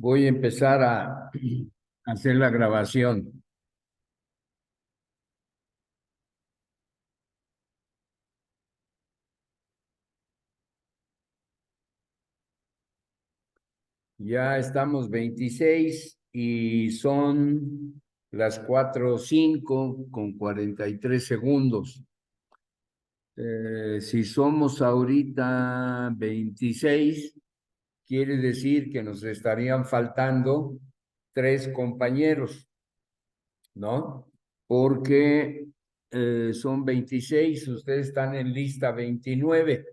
Voy a empezar a hacer la grabación. Ya estamos 26 y son las 4:05 con 43 segundos. Si somos ahorita 26, quiere decir que nos estarían faltando tres compañeros, ¿no? Porque son 26, ustedes están en lista 29.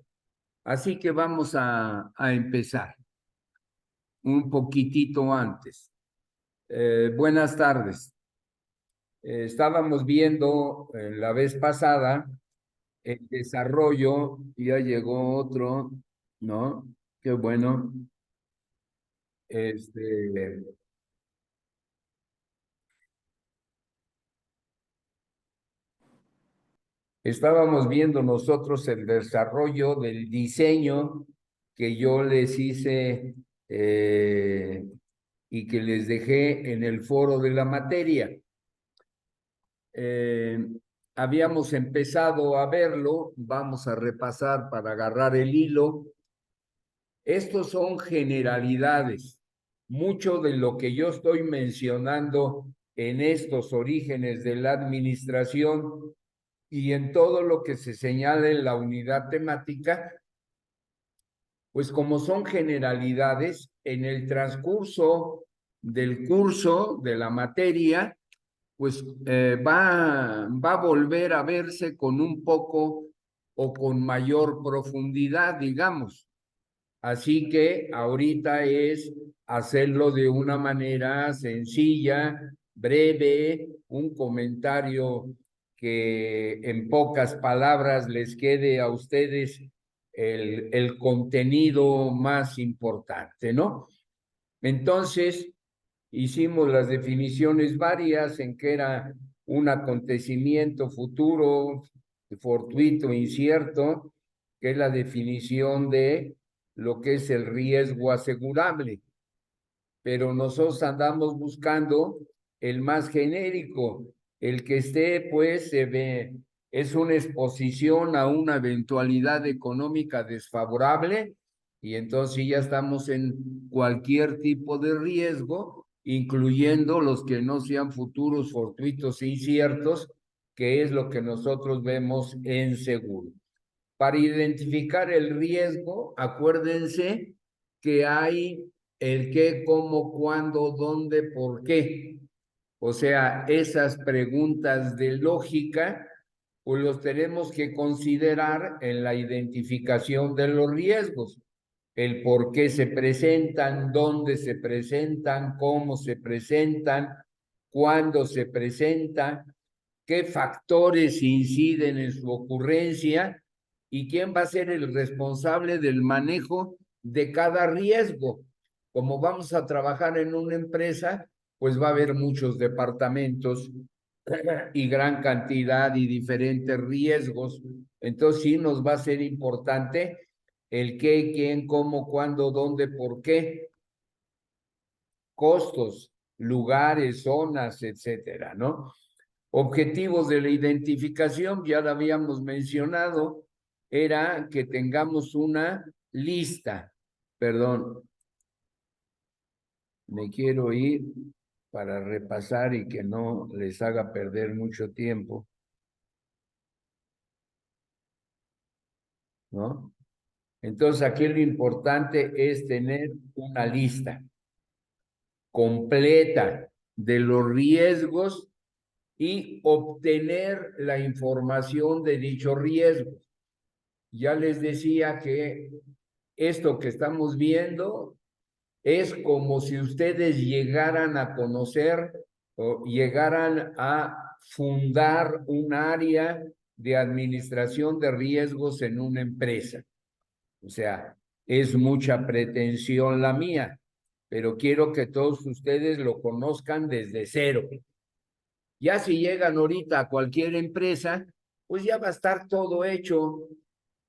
Así que vamos a empezar un poquitito antes. Buenas tardes. Estábamos viendo la vez pasada el desarrollo, ya llegó otro, ¿no? Qué bueno. Este, Estábamos viendo nosotros el desarrollo del diseño que yo les hice y que les dejé en el foro de la materia. Eh, Habíamos empezado a verlo, vamos a repasar para agarrar el hilo. Estos son generalidades. Mucho de lo que yo estoy mencionando en estos orígenes de la administración y en todo lo que se señala en la unidad temática, pues como son generalidades, en el transcurso del curso de la materia, pues va a volver a verse con un poco o con mayor profundidad, digamos. Así que ahorita es hacerlo de una manera sencilla, breve, un comentario que en pocas palabras les quede a ustedes el contenido más importante, ¿no? Entonces, hicimos las definiciones varias en que era un acontecimiento futuro, fortuito, incierto, que es la definición de lo que es el riesgo asegurable. Pero nosotros andamos buscando el más genérico, el que esté, pues, se ve, es una exposición a una eventualidad económica desfavorable y entonces ya estamos en cualquier tipo de riesgo, incluyendo los que no sean futuros, fortuitos e inciertos, que es lo que nosotros vemos en seguro. Para identificar el riesgo, acuérdense que hay el qué, cómo, cuándo, dónde, por qué. O sea, esas preguntas de lógica, pues los tenemos que considerar en la identificación de los riesgos. El por qué se presentan, dónde se presentan, cómo se presentan, cuándo se presentan, qué factores inciden en su ocurrencia y quién va a ser el responsable del manejo de cada riesgo. Como vamos a trabajar en una empresa, pues va a haber muchos departamentos y gran cantidad y diferentes riesgos. Entonces sí nos va a ser importante el qué, quién, cómo, cuándo, dónde, por qué, costos, lugares, zonas, etcétera, ¿no? Objetivos de la identificación, ya lo habíamos mencionado, era que tengamos una lista. Perdón, me quiero ir para repasar y que no les haga perder mucho tiempo, ¿no? Entonces, aquí lo importante es tener una lista completa de los riesgos y obtener la información de dichos riesgos. Ya les decía que esto que estamos viendo es como si ustedes llegaran a conocer o llegaran a fundar un área de administración de riesgos en una empresa. O sea, es mucha pretensión la mía, pero quiero que todos ustedes lo conozcan desde cero. Ya si llegan ahorita a cualquier empresa, pues ya va a estar todo hecho,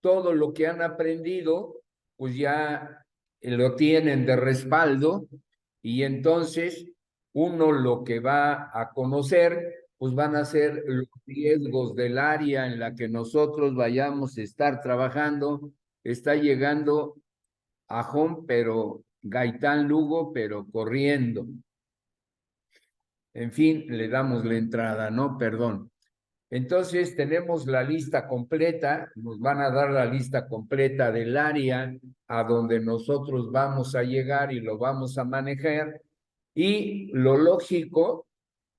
todo lo que han aprendido, pues ya lo tienen de respaldo Y entonces uno lo que va a conocer, pues van a ser los riesgos del área en la que nosotros vayamos a estar trabajando. Está llegando pero Gaitán Lugo, pero corriendo. En fin, le damos la entrada, ¿no? Perdón. Entonces tenemos la lista completa, nos van a dar la lista completa del área a donde nosotros vamos a llegar y lo vamos a manejar. Y lo lógico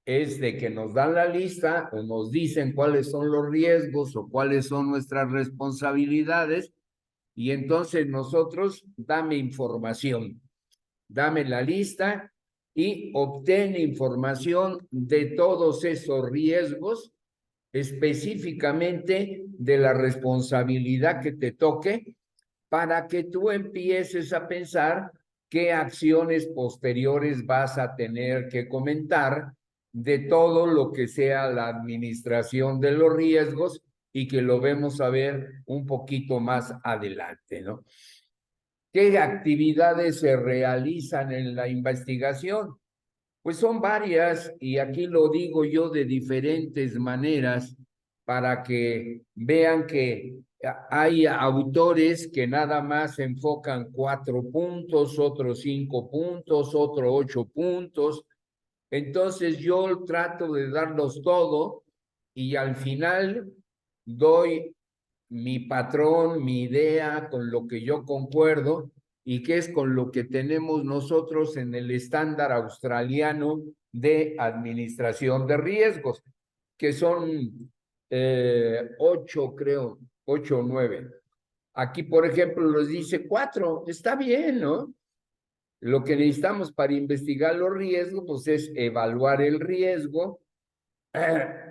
es de que nos dan la lista o nos dicen cuáles son los riesgos o cuáles son nuestras responsabilidades y entonces nosotros dame información, dame la lista y obtén información de todos esos riesgos, específicamente de la responsabilidad que te toque, para que tú empieces a pensar qué acciones posteriores vas a tener que comentar de todo lo que sea la administración de los riesgos y que lo vemos a ver un poquito más adelante, ¿no? ¿Qué actividades se realizan en la investigación? Pues son varias y aquí lo digo yo de diferentes maneras para que vean que hay autores que nada más enfocan 4 puntos, otros 5 puntos, otros 8 puntos. Entonces yo trato de darlos todo y al final doy mi patrón, mi idea, con lo que yo concuerdo y que es con lo que tenemos nosotros en el estándar australiano de administración de riesgos, que son 8, creo, 8 o 9. Aquí, por ejemplo, les dice 4, está bien, ¿no? Lo que necesitamos para investigar los riesgos, pues es evaluar el riesgo,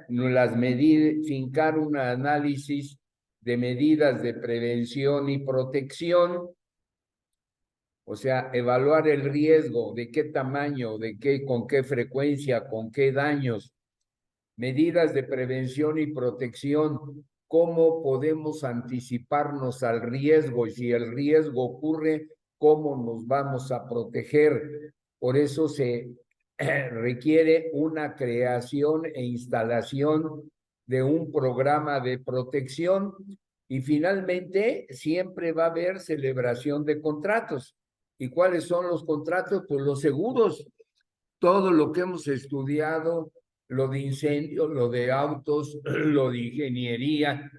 las medidas, fincar un análisis de medidas de prevención y protección, o sea, evaluar el riesgo, de qué tamaño, de qué, con qué frecuencia, con qué daños, medidas de prevención y protección, cómo podemos anticiparnos al riesgo y si el riesgo ocurre, cómo nos vamos a proteger. Por eso se requiere una creación e instalación de un programa de protección y finalmente siempre va a haber celebración de contratos. ¿Y cuáles son los contratos? Pues los seguros, todo lo que hemos estudiado, lo de incendios, lo de autos, lo de ingeniería,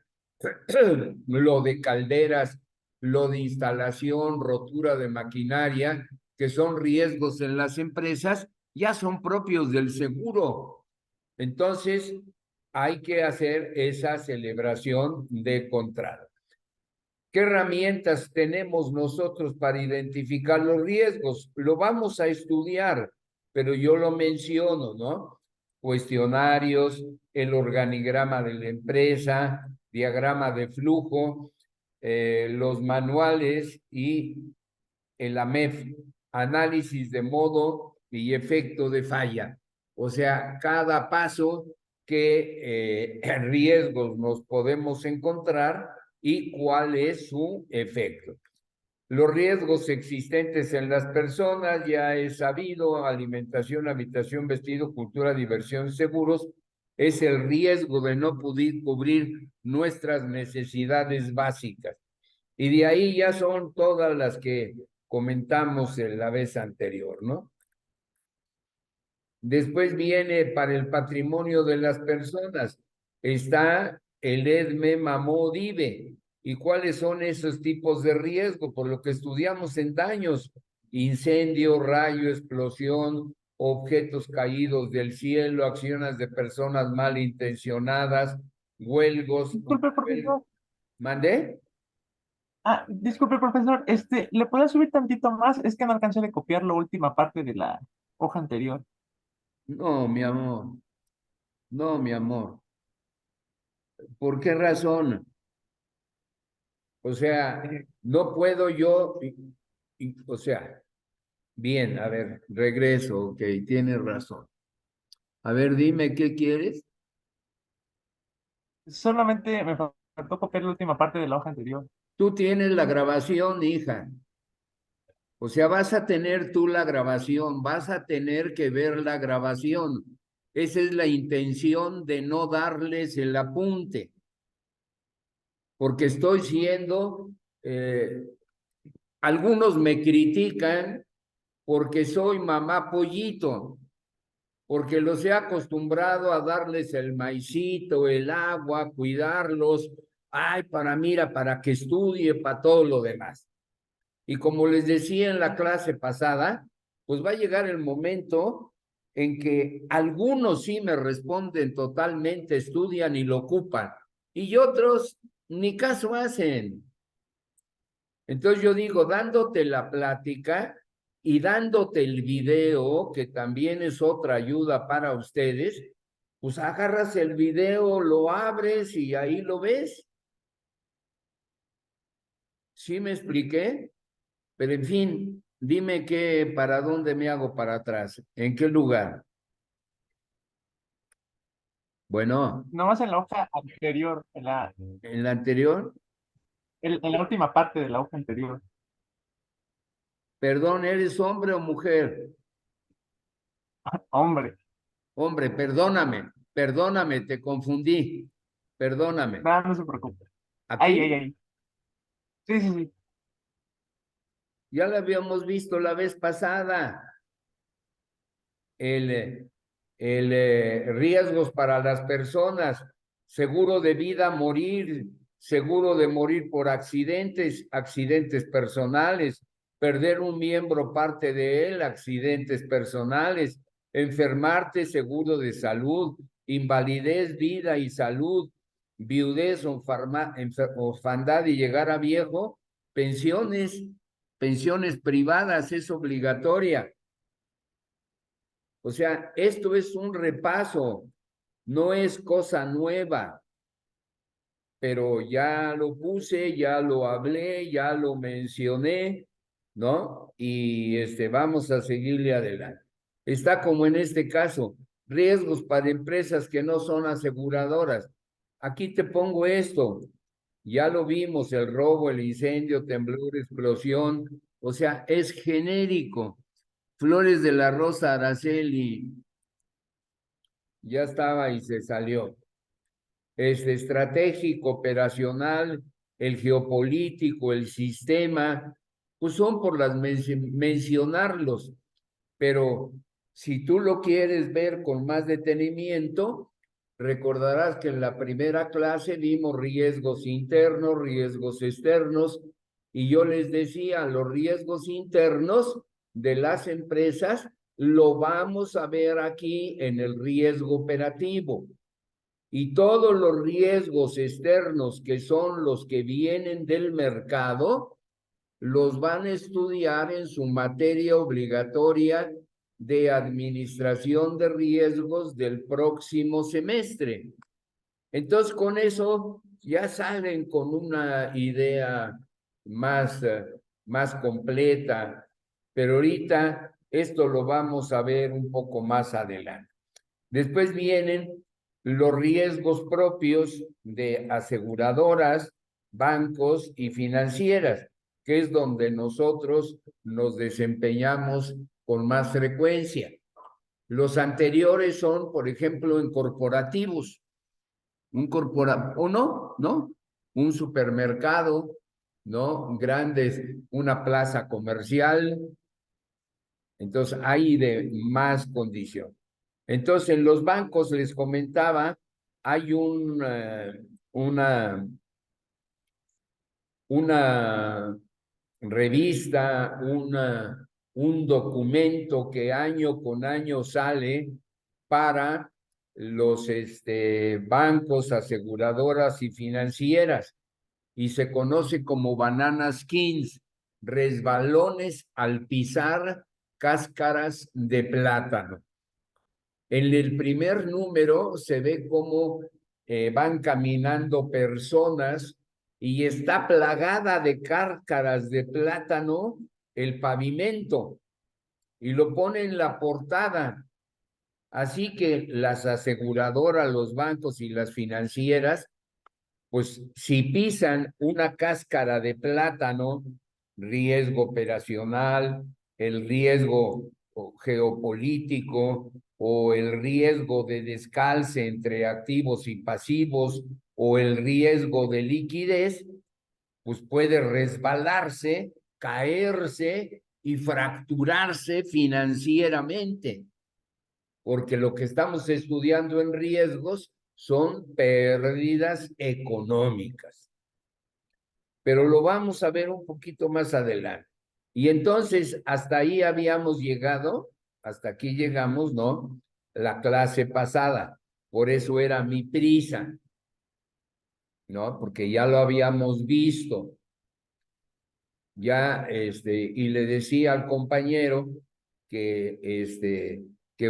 lo de calderas, lo de instalación, rotura de maquinaria, que son riesgos en las empresas, ya son propios del seguro. Entonces, hay que hacer esa celebración de contrato. ¿Qué herramientas tenemos nosotros para identificar los riesgos? Lo vamos a estudiar, pero yo lo menciono, ¿no? Cuestionarios, el organigrama de la empresa, diagrama de flujo, los manuales y el AMEF, análisis de modo y efecto de falla. O sea, cada paso qué riesgos nos podemos encontrar y cuál es su efecto. Los riesgos existentes en las personas, ya es sabido, alimentación, habitación, vestido, cultura, diversión, seguros, es el riesgo de no poder cubrir nuestras necesidades básicas. Y de ahí ya son todas las que comentamos en la vez anterior, ¿no? Después viene para el patrimonio de las personas, está el EDME, MAMO, DIVE. ¿Y cuáles son esos tipos de riesgo? Por lo que estudiamos en daños, incendio, rayo, explosión, objetos caídos del cielo, acciones de personas malintencionadas, huelgos. Disculpe, profesor. ¿Mandé? Disculpe, profesor. ¿Le puedo subir tantito más? Es que no alcancé a copiar la última parte de la hoja anterior. No, mi amor, no, mi amor. ¿Por qué razón? O sea, Eh, no puedo yo, o sea, bien, a ver, regreso, ok, tienes razón. A ver, dime, ¿qué quieres? Solamente me faltó copiar la última parte de la hoja anterior. Tú tienes la grabación, hija. O sea, vas a tener tú la grabación, vas a tener que ver la grabación. Esa es la intención de no darles el apunte, porque estoy siendo, algunos me critican porque soy mamá pollito, porque los he acostumbrado a darles el maicito, el agua, cuidarlos, ay, mira, para que estudie, para todo lo demás. Y como les decía en la clase pasada, pues va a llegar el momento en que algunos sí me responden totalmente, estudian y lo ocupan, y otros ni caso hacen. Entonces yo digo, dándote la plática y dándote el video, que también es otra ayuda para ustedes, pues agarras el video, lo abres y ahí lo ves. ¿Sí me expliqué? Pero en fin, dime para dónde me hago para atrás, en qué lugar. Bueno, Nomás en la hoja anterior, en la anterior, en la última parte de la hoja anterior. perdón, ¿eres hombre o mujer? Hombre, Hombre, perdóname, te confundí, perdóname. nada, no se preocupe. Ahí, ahí, Aquí ahí. Sí, sí, sí. ya la habíamos visto la vez pasada, el, riesgos para las personas, seguro de vida morir, seguro de morir por accidentes, accidentes personales, perder un miembro, parte de él, accidentes personales, enfermarte, seguro de salud, invalidez, vida y salud, viudez, orfandad y llegar a viejo, pensiones, pensiones privadas es obligatoria. O sea, esto es un repaso, no es cosa nueva, pero ya lo puse, ya lo hablé, ya lo mencioné, ¿no? Y vamos a seguirle adelante. Está como en este caso, riesgos para empresas que no son aseguradoras. Aquí te pongo esto, ya lo vimos, el robo, el incendio, temblor, explosión, o sea, es genérico. Flores de la Rosa, Araceli, ya estaba y se salió. Estratégico, operacional, el geopolítico, el sistema, pues son por las mencionarlos, pero si tú lo quieres ver con más detenimiento, recordarás que en la primera clase vimos riesgos internos, riesgos externos, y yo les decía, los riesgos internos de las empresas lo vamos a ver aquí en el riesgo operativo. Y todos los riesgos externos, que son los que vienen del mercado, los van a estudiar en su materia obligatoria de administración de riesgos del próximo semestre. Entonces, con eso ya salen con una idea más, más completa, pero ahorita esto lo vamos a ver un poco más adelante. Después vienen los riesgos propios de aseguradoras, bancos y financieras, que es donde nosotros nos desempeñamos con más frecuencia. Los anteriores son, por ejemplo, en corporativos, o no, un supermercado, ¿no? Grandes, una plaza comercial, entonces hay de más condición. Entonces, en los bancos, les comentaba, hay una revista, un documento que año con año sale para los bancos, aseguradoras y financieras, y se conoce como Banana Skins, resbalones al pisar cáscaras de plátano. En el primer número se ve cómo van caminando personas y está plagada de cáscaras de plátano el pavimento, y lo pone en la portada. Así que las aseguradoras, los bancos y las financieras, pues si pisan una cáscara de plátano riesgo operacional, el riesgo geopolítico o el riesgo de descalce entre activos y pasivos o el riesgo de liquidez, pues puede resbalarse, caerse y fracturarse financieramente, porque lo que estamos estudiando en riesgos son pérdidas económicas. Pero lo vamos a ver un poquito más adelante. Y entonces, hasta ahí habíamos llegado, hasta aquí llegamos, ¿no? La clase pasada. Por eso era mi prisa, ¿no? Porque ya lo habíamos visto. Ya, y le decía al compañero que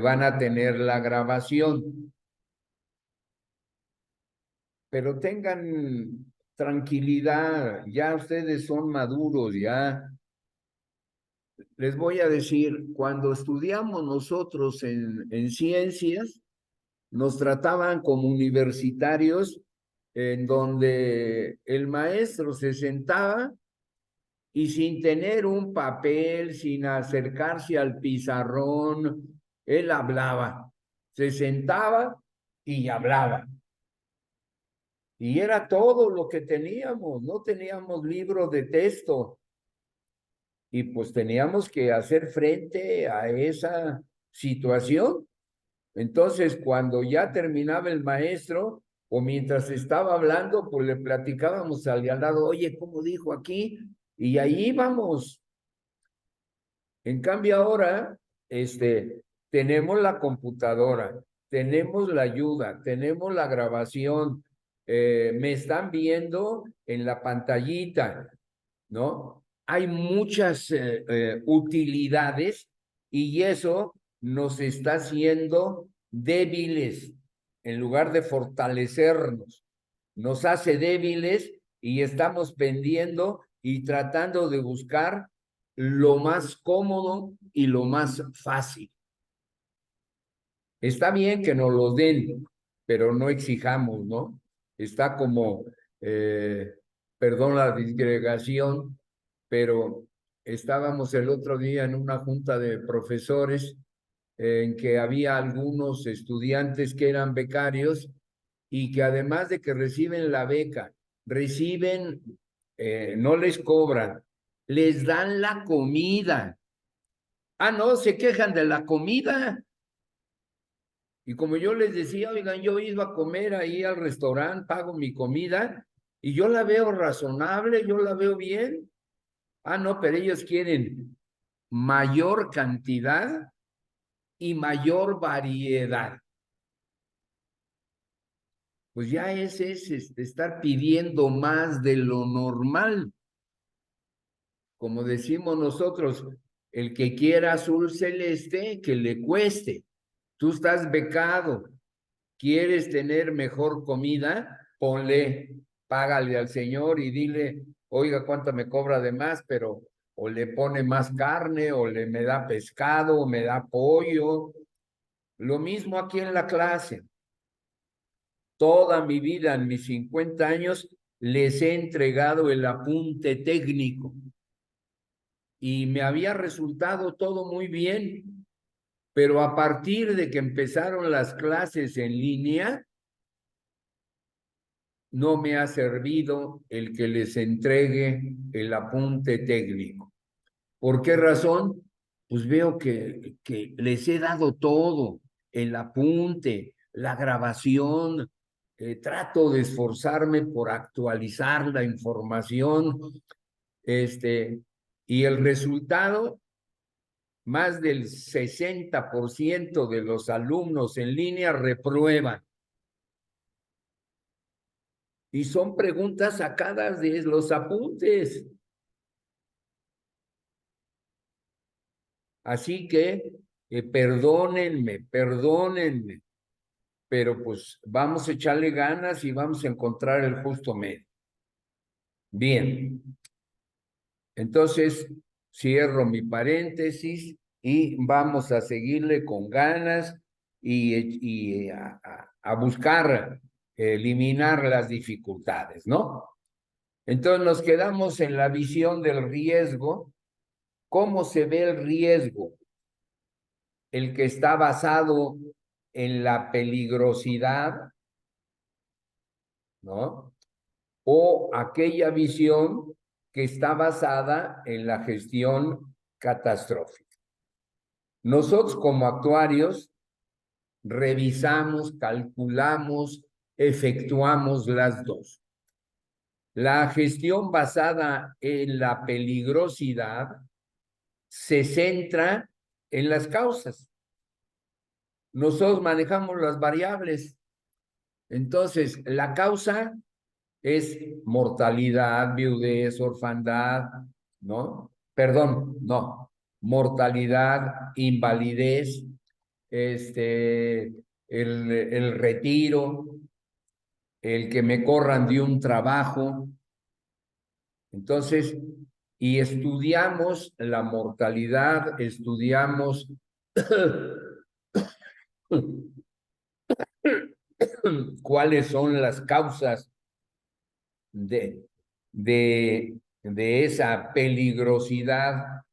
van a tener la grabación. Pero tengan tranquilidad, ya ustedes son maduros, ya. Les voy a decir, cuando estudiamos nosotros en ciencias, nos trataban como universitarios en donde el maestro se sentaba y sin tener un papel, sin acercarse al pizarrón, él hablaba, se sentaba y hablaba. Y era todo lo que teníamos, no teníamos libro de texto. Y pues teníamos que hacer frente a esa situación. Entonces, cuando ya terminaba el maestro o mientras estaba hablando, pues le platicábamos al de al lado, oye, ¿cómo dijo aquí? Y ahí vamos. En cambio ahora, tenemos la computadora, tenemos la ayuda, tenemos la grabación, me están viendo en la pantallita, ¿no? Hay muchas utilidades y eso nos está haciendo débiles en lugar de fortalecernos. Nos hace débiles y estamos pendiendo y tratando de buscar lo más cómodo y lo más fácil. Está bien que nos lo den, pero no exijamos, ¿no? Está como, eh, perdón la disgregación, pero estábamos el otro día en una junta de profesores en que había algunos estudiantes que eran becarios y que además de que reciben la beca, reciben, no les cobran, les dan la comida. Ah, no, se quejan de la comida. Y como yo les decía, oigan, yo iba a comer ahí al restaurante, pago mi comida y yo la veo razonable, yo la veo bien. Ah, no, pero ellos quieren mayor cantidad y mayor variedad. Pues ya ese es estar pidiendo más de lo normal. Como decimos nosotros, el que quiera azul celeste, que le cueste. Tú estás becado, quieres tener mejor comida, ponle, págale al señor y dile, oiga, ¿cuánto me cobra de más? Pero o le pone más carne, o le me da pescado, o me da pollo. Lo mismo aquí en la clase. Toda mi vida, en mis 50 años, les he entregado el apunte técnico y me había resultado todo muy bien, pero a partir de que empezaron las clases en línea, no me ha servido el que les entregue el apunte técnico. ¿Por qué razón? Pues veo que les he dado todo, el apunte, la grabación, trato de esforzarme por actualizar la información, y el resultado, más del 60% de los alumnos en línea reprueban. Y son preguntas sacadas de los apuntes. Así que perdónenme, pero pues vamos a echarle ganas y vamos a encontrar el justo medio. Bien, entonces cierro mi paréntesis y vamos a seguirle con ganas y a buscar eliminar las dificultades, ¿no? Entonces nos quedamos en la visión del riesgo. ¿Cómo se ve el riesgo? El que está basado en la peligrosidad, ¿no? O aquella visión que está basada en la gestión catastrófica. Nosotros como actuarios revisamos, calculamos, efectuamos las dos. La gestión basada en la peligrosidad se centra en las causas. Nosotros manejamos las variables. Entonces, la causa es mortalidad, viudez, orfandad, ¿no? Perdón, no. Mortalidad, invalidez, el retiro, el que me corran de un trabajo. Entonces, y estudiamos la mortalidad, estudiamos cuáles son las causas de, de esa peligrosidad,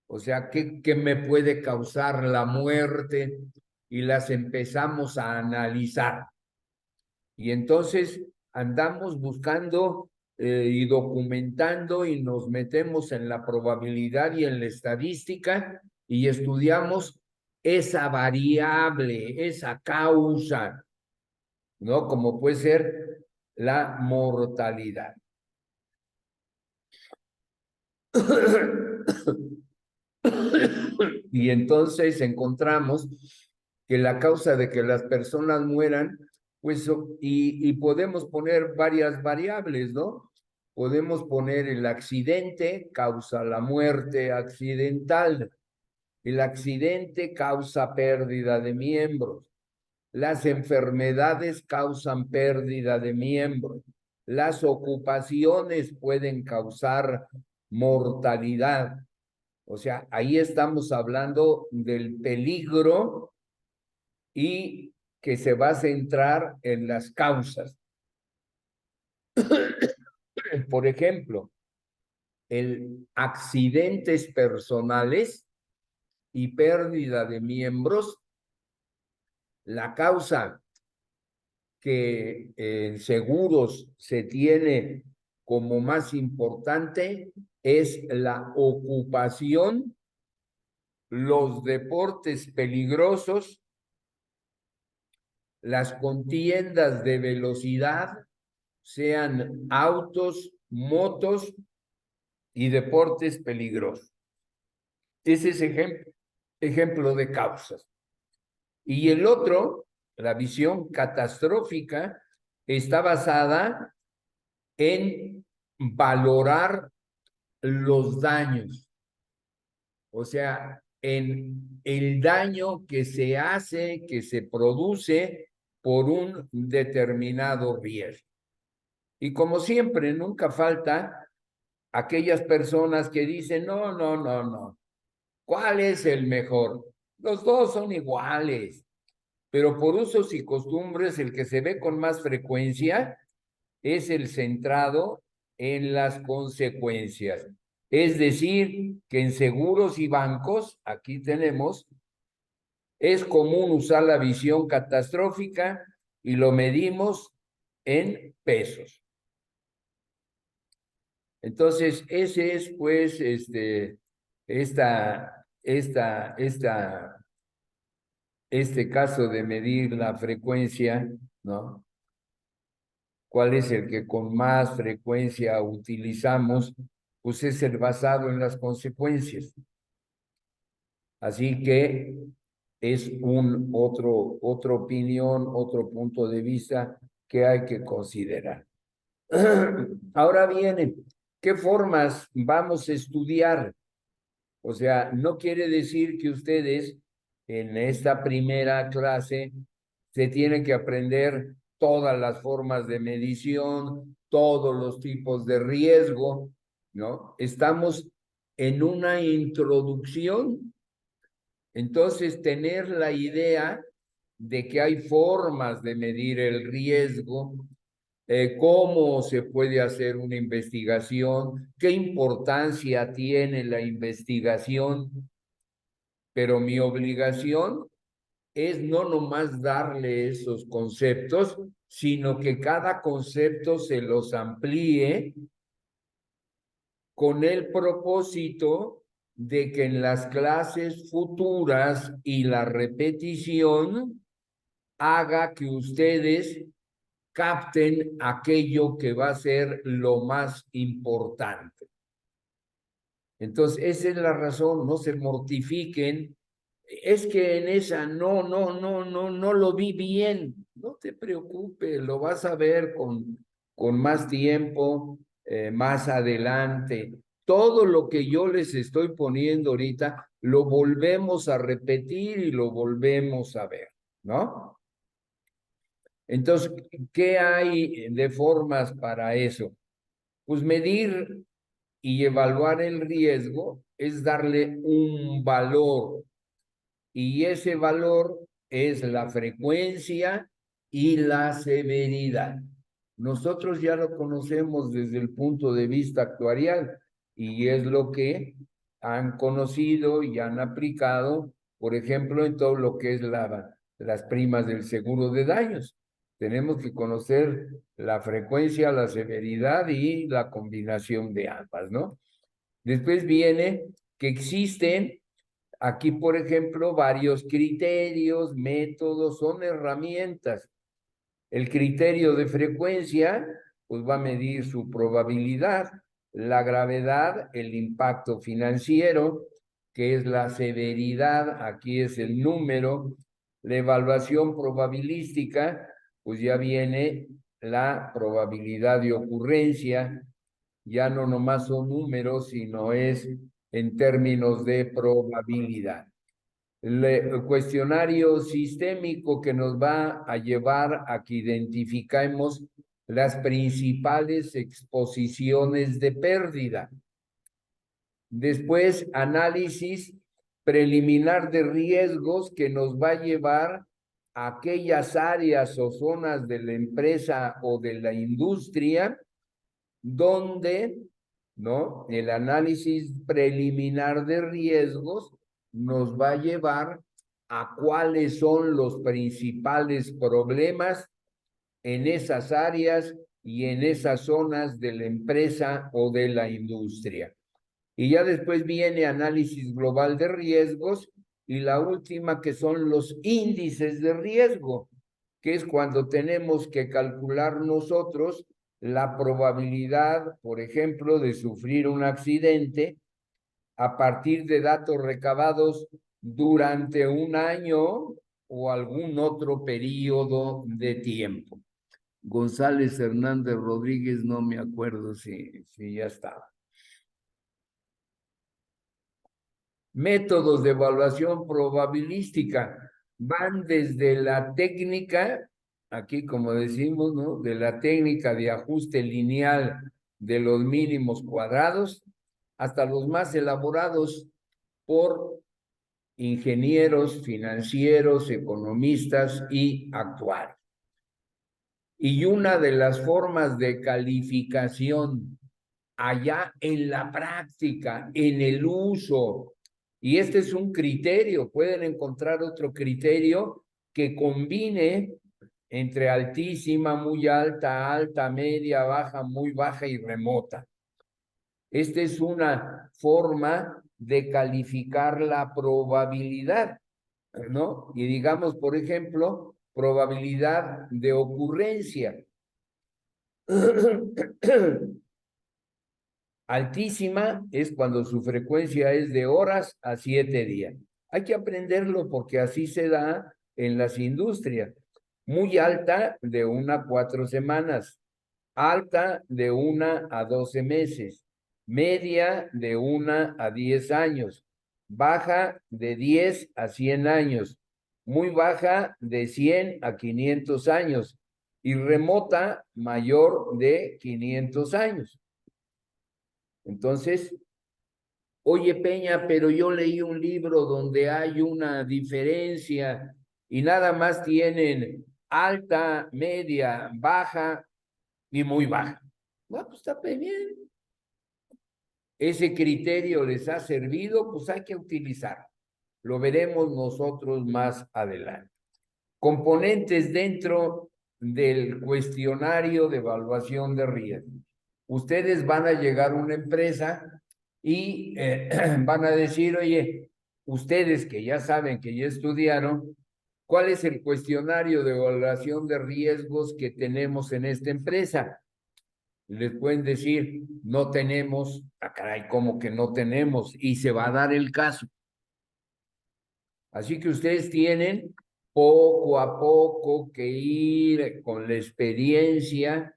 o sea, ¿qué me puede causar la muerte? Y las empezamos a analizar. Y entonces andamos buscando y documentando y nos metemos en la probabilidad y en la estadística y estudiamos esa variable, esa causa, ¿no? Como puede ser la mortalidad. Y entonces encontramos que la causa de que las personas mueran, pues, y podemos poner varias variables, ¿no? Podemos poner el accidente causa la muerte accidental, el accidente causa pérdida de miembros, las enfermedades causan pérdida de miembros, las ocupaciones pueden causar mortalidad. O sea, ahí estamos hablando del peligro y que se va a centrar en las causas. Por ejemplo, el accidentes personales y pérdida de miembros, la causa que en seguros se tiene como más importante es la ocupación, los deportes peligrosos, las contiendas de velocidad, sean autos, motos y deportes peligrosos. Ese es ejemplo de causas. Y el otro, la visión catastrófica, está basada en valorar los daños, o sea, en el daño que se hace, que se produce por un determinado riesgo. Y como siempre, nunca falta aquellas personas que dicen, no, no, no, no, ¿cuál es el mejor? Los dos son iguales, pero por usos y costumbres el que se ve con más frecuencia es el centrado en las consecuencias. Es decir, que en seguros y bancos, aquí tenemos, es común usar la visión catastrófica y lo medimos en pesos. Entonces, ese es pues este caso de medir la frecuencia, ¿no? ¿Cuál es el que con más frecuencia utilizamos? Pues es el basado en las consecuencias. Así que es otra opinión, otro punto de vista que hay que considerar. Ahora viene, ¿qué formas vamos a estudiar? O sea, no quiere decir que ustedes en esta primera clase se tienen que aprender todas las formas de medición, todos los tipos de riesgo, ¿no? Estamos en una introducción, entonces tener la idea de que hay formas de medir el riesgo, cómo se puede hacer una investigación, qué importancia tiene la investigación, pero mi obligación es no nomás darle esos conceptos, sino que cada concepto se los amplíe con el propósito de que en las clases futuras y la repetición haga que ustedes capten aquello que va a ser lo más importante. Entonces, esa es la razón, no se mortifiquen. Es que en esa no lo vi bien. No te preocupes, lo vas a ver con más tiempo, más adelante. Todo lo que yo les estoy poniendo ahorita, lo volvemos a repetir y lo volvemos a ver, ¿no? Entonces, ¿qué hay de formas para eso? Pues medir y evaluar el riesgo es darle un valor, y ese valor es la frecuencia y la severidad. Nosotros ya lo conocemos desde el punto de vista actuarial y es lo que han conocido y han aplicado, por ejemplo, en todo lo que es las primas del seguro de daños. Tenemos que conocer la frecuencia, la severidad y la combinación de ambas, ¿no? Después viene que existen aquí, por ejemplo, varios criterios, métodos, son herramientas. El criterio de frecuencia, pues va a medir su probabilidad, la gravedad, el impacto financiero, que es la severidad, aquí es el número, la evaluación probabilística, pues ya viene la probabilidad de ocurrencia, ya no nomás son números, sino es en términos de probabilidad. El cuestionario sistémico que nos va a llevar a que identifiquemos las principales exposiciones de pérdida. Después, análisis preliminar de riesgos que nos va a llevar a aquellas áreas o zonas de la empresa o de la industria donde, ¿no? El análisis preliminar de riesgos nos va a llevar a cuáles son los principales problemas en esas áreas y en esas zonas de la empresa o de la industria. Y ya después viene análisis global de riesgos y la última que son los índices de riesgo, que es cuando tenemos que calcular nosotros la probabilidad, por ejemplo, de sufrir un accidente a partir de datos recabados durante un año o algún otro periodo de tiempo. González Hernández Rodríguez, no me acuerdo si ya estaba. Métodos de evaluación probabilística van desde la técnica, aquí como decimos, ¿no? De la técnica de ajuste lineal de los mínimos cuadrados hasta los más elaborados por ingenieros financieros, economistas y actuarios. Y una de las formas de calificación allá en la práctica, en el uso, y este es un criterio, pueden encontrar otro criterio que combine entre altísima, muy alta, alta, media, baja, muy baja y remota. Esta es una forma de calificar la probabilidad, ¿no? Y digamos, por ejemplo, probabilidad de ocurrencia. Altísima es cuando su frecuencia es de horas a 7 días. Hay que aprenderlo porque así se da en las industrias. Muy alta de 1 a 4 semanas, alta de 1 a 12 meses, media de 1 a 10 años, baja de 10 a 100 años, muy baja de 100 a 500 años y remota mayor de 500 años. Entonces, oye Peña, pero yo leí un libro donde hay una diferencia y nada más tienen alta, media, baja. y muy baja. Bueno, pues está bien. Ese criterio les ha servido, pues hay que utilizarlo. Lo veremos nosotros más adelante. Componentes dentro del cuestionario de evaluación de riesgo. Ustedes van a llegar a una empresa y van a decir, oye, ustedes que ya saben, que ya estudiaron, ¿cuál es el cuestionario de evaluación de riesgos que tenemos en esta empresa? Les pueden decir, no tenemos, caray, ¿cómo que no tenemos? Y se va a dar el caso. Así que ustedes tienen poco a poco que ir con la experiencia,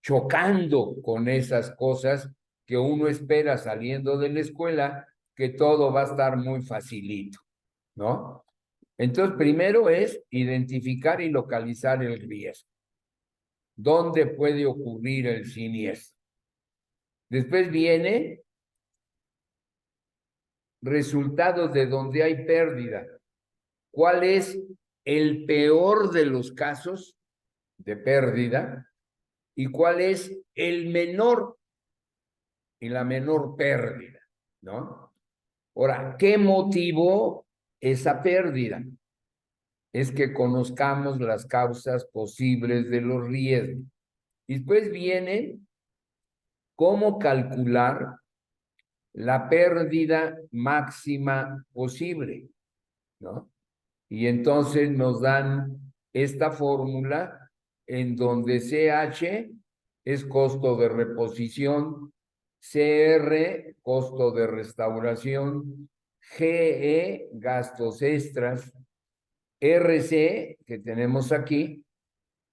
chocando con esas cosas que uno espera saliendo de la escuela, que todo va a estar muy facilito, ¿no? Entonces, primero es identificar y localizar el riesgo. ¿Dónde puede ocurrir el siniestro? Después viene resultados de donde hay pérdida. ¿Cuál es el peor de los casos de pérdida y cuál es el menor y la menor pérdida, ¿no? Ahora, ¿qué motivó esa pérdida? Es que conozcamos las causas posibles de los riesgos. Después viene cómo calcular la pérdida máxima posible, ¿no? Y entonces nos dan esta fórmula en donde CH es costo de reposición, CR, costo de restauración, GE, gastos extras, RC, que tenemos aquí,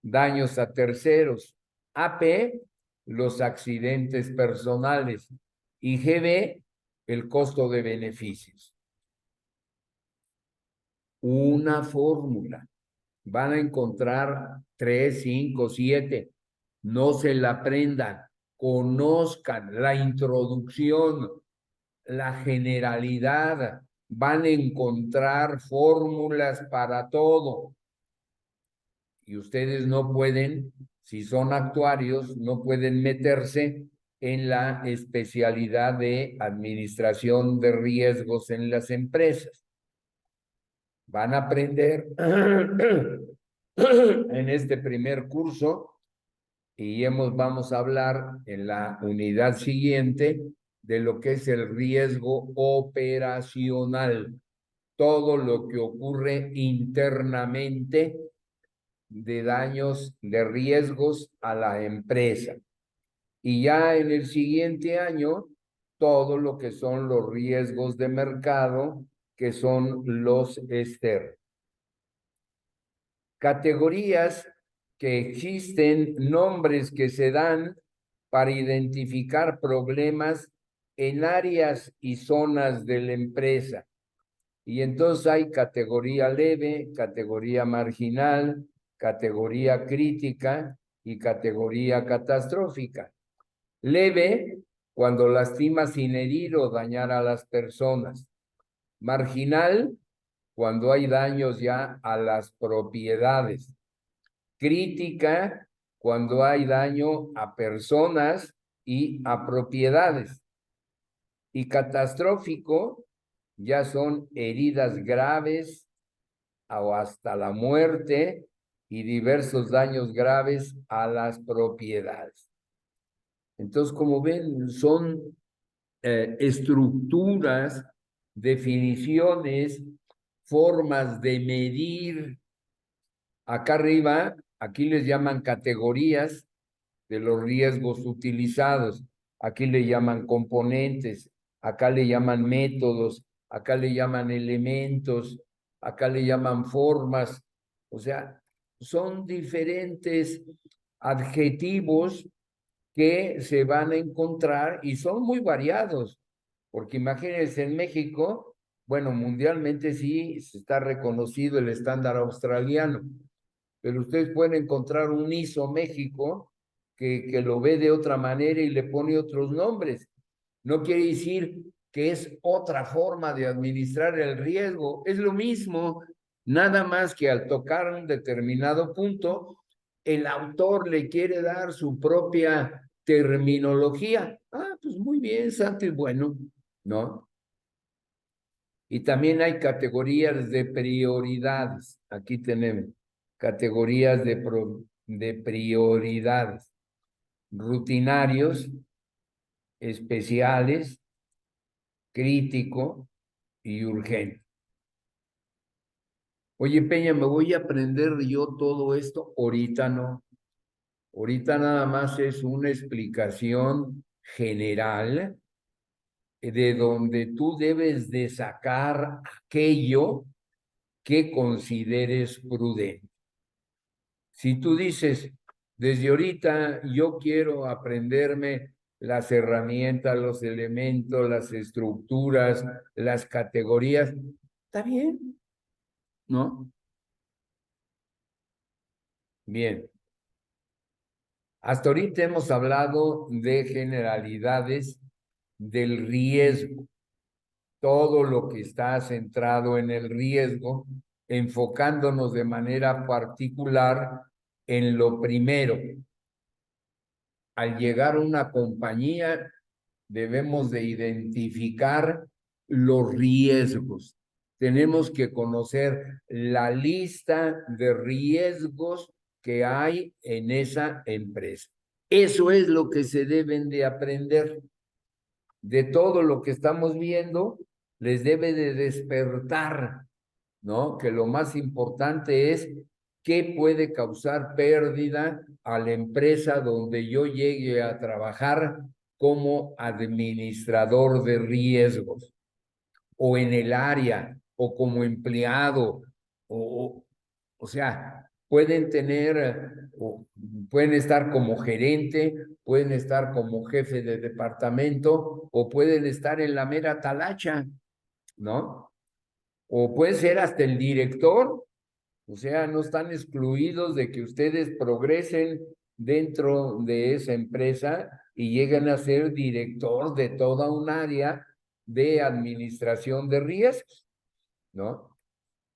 daños a terceros, AP, los accidentes personales, y GB, el costo de beneficios. Una fórmula. Van a encontrar 3, 5, 7. No se la aprendan. Conozcan la introducción, la generalidad. Van a encontrar fórmulas para todo. Y ustedes no pueden, si son actuarios, no pueden meterse en la especialidad de administración de riesgos en las empresas. Van a aprender en este primer curso y vamos a hablar en la unidad siguiente de lo que es el riesgo operacional, todo lo que ocurre internamente de daños, de riesgos a la empresa. Y ya en el siguiente año, todo lo que son los riesgos de mercado, que son los externos. Categorías que existen, nombres que se dan para identificar problemas en áreas y zonas de la empresa. Y entonces hay categoría leve, categoría marginal, categoría crítica y categoría catastrófica. Leve, cuando lastima sin herir o dañar a las personas. Marginal, cuando hay daños ya a las propiedades. Crítica, cuando hay daño a personas y a propiedades. Y catastrófico, ya son heridas graves o hasta la muerte y diversos daños graves a las propiedades. Entonces, como ven, son estructuras, definiciones, formas de medir. Acá arriba, aquí les llaman categorías de los riesgos utilizados. Aquí le llaman componentes, acá le llaman métodos, acá le llaman elementos, acá le llaman formas. O sea, son diferentes adjetivos que se van a encontrar y son muy variados, porque imagínense en México, bueno, mundialmente sí se está reconocido el estándar australiano, pero ustedes pueden encontrar un ISO México que lo ve de otra manera y le pone otros nombres. No quiere decir que es otra forma de administrar el riesgo, es lo mismo, nada más que al tocar un determinado punto el autor le quiere dar su propia terminología. Ah, pues muy bien, santo y bueno, ¿no? Y también hay categorías de prioridades. Aquí tenemos categorías de prioridades. Rutinarios, especiales, crítico y urgente. Oye, Peña, ¿me voy a aprender yo todo esto? Ahorita no. Ahorita nada más es una explicación general de donde tú debes de sacar aquello que consideres prudente. Si tú dices, desde ahorita yo quiero aprenderme las herramientas, los elementos, las estructuras, las categorías, está bien, ¿no? Bien. Hasta ahorita hemos hablado de generalidades del riesgo, todo lo que está centrado en el riesgo, enfocándonos de manera particular en lo primero. Al llegar a una compañía, debemos de identificar los riesgos. Tenemos que conocer la lista de riesgos que hay en esa empresa. Eso es lo que se deben de aprender. De todo lo que estamos viendo, les debe de despertar, ¿no? Que lo más importante es qué puede causar pérdida a la empresa donde yo llegue a trabajar como administrador de riesgos, o en el área, o como empleado, o sea, pueden tener, o pueden estar como gerente, pueden estar como jefe de departamento, o pueden estar en la mera talacha, ¿no? O puede ser hasta el director, o sea, no están excluidos de que ustedes progresen dentro de esa empresa y lleguen a ser director de toda un área de administración de riesgos, ¿no?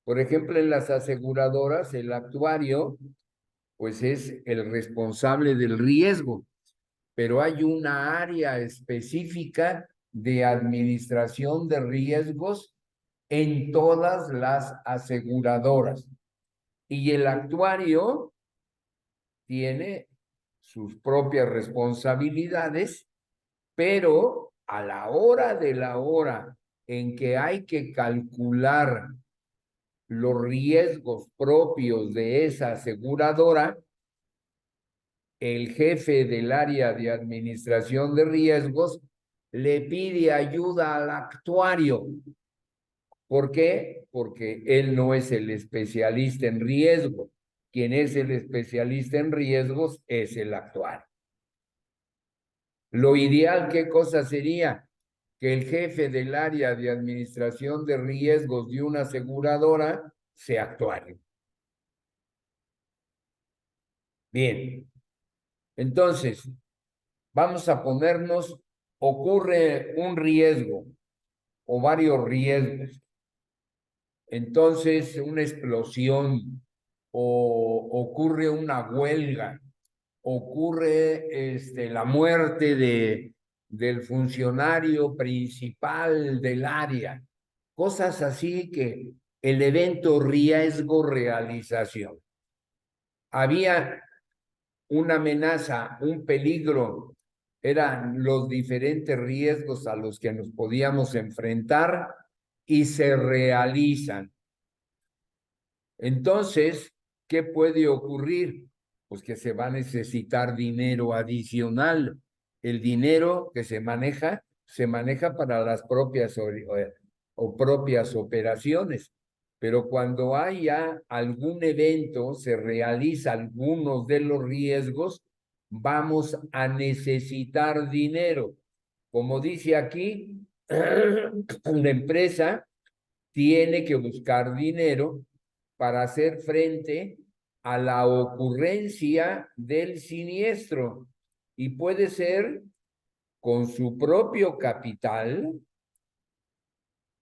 Por ejemplo, en las aseguradoras, el actuario, pues es el responsable del riesgo, pero hay una área específica de administración de riesgos en todas las aseguradoras. Y el actuario tiene sus propias responsabilidades, pero a la hora de la hora en que hay que calcular los riesgos propios de esa aseguradora, el jefe del área de administración de riesgos le pide ayuda al actuario. ¿Por qué? Porque él no es el especialista en riesgo. Quien es el especialista en riesgos es el actuario. Lo ideal, ¿qué cosa sería? Que el jefe del área de administración de riesgos de una aseguradora sea actuario. Bien, entonces, vamos a ponernos, ocurre un riesgo o varios riesgos. Entonces, una explosión o ocurre una huelga, ocurre la muerte del funcionario principal del área, cosas así que el evento riesgo realización. Había una amenaza, un peligro, eran los diferentes riesgos a los que nos podíamos enfrentar y se realizan. Entonces, ¿qué puede ocurrir? Pues que se va a necesitar dinero adicional. El dinero que se maneja para las propias o propias operaciones. Pero cuando haya algún evento, se realiza algunos de los riesgos, vamos a necesitar dinero. Como dice aquí, la empresa tiene que buscar dinero para hacer frente a la ocurrencia del siniestro y puede ser con su propio capital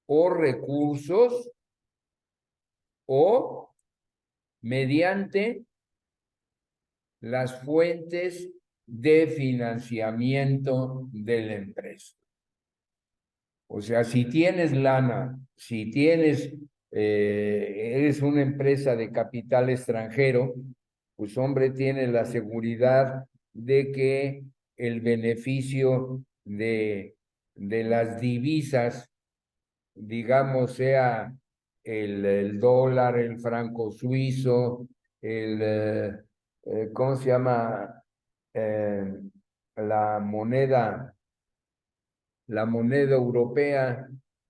o recursos o mediante las fuentes de financiamiento de la empresa. O sea, si tienes lana, si tienes, eres una empresa de capital extranjero, pues hombre, tienes la seguridad de que el beneficio de las divisas, digamos, sea el dólar, el franco suizo, ¿cómo se llama? Eh, la moneda la moneda europea,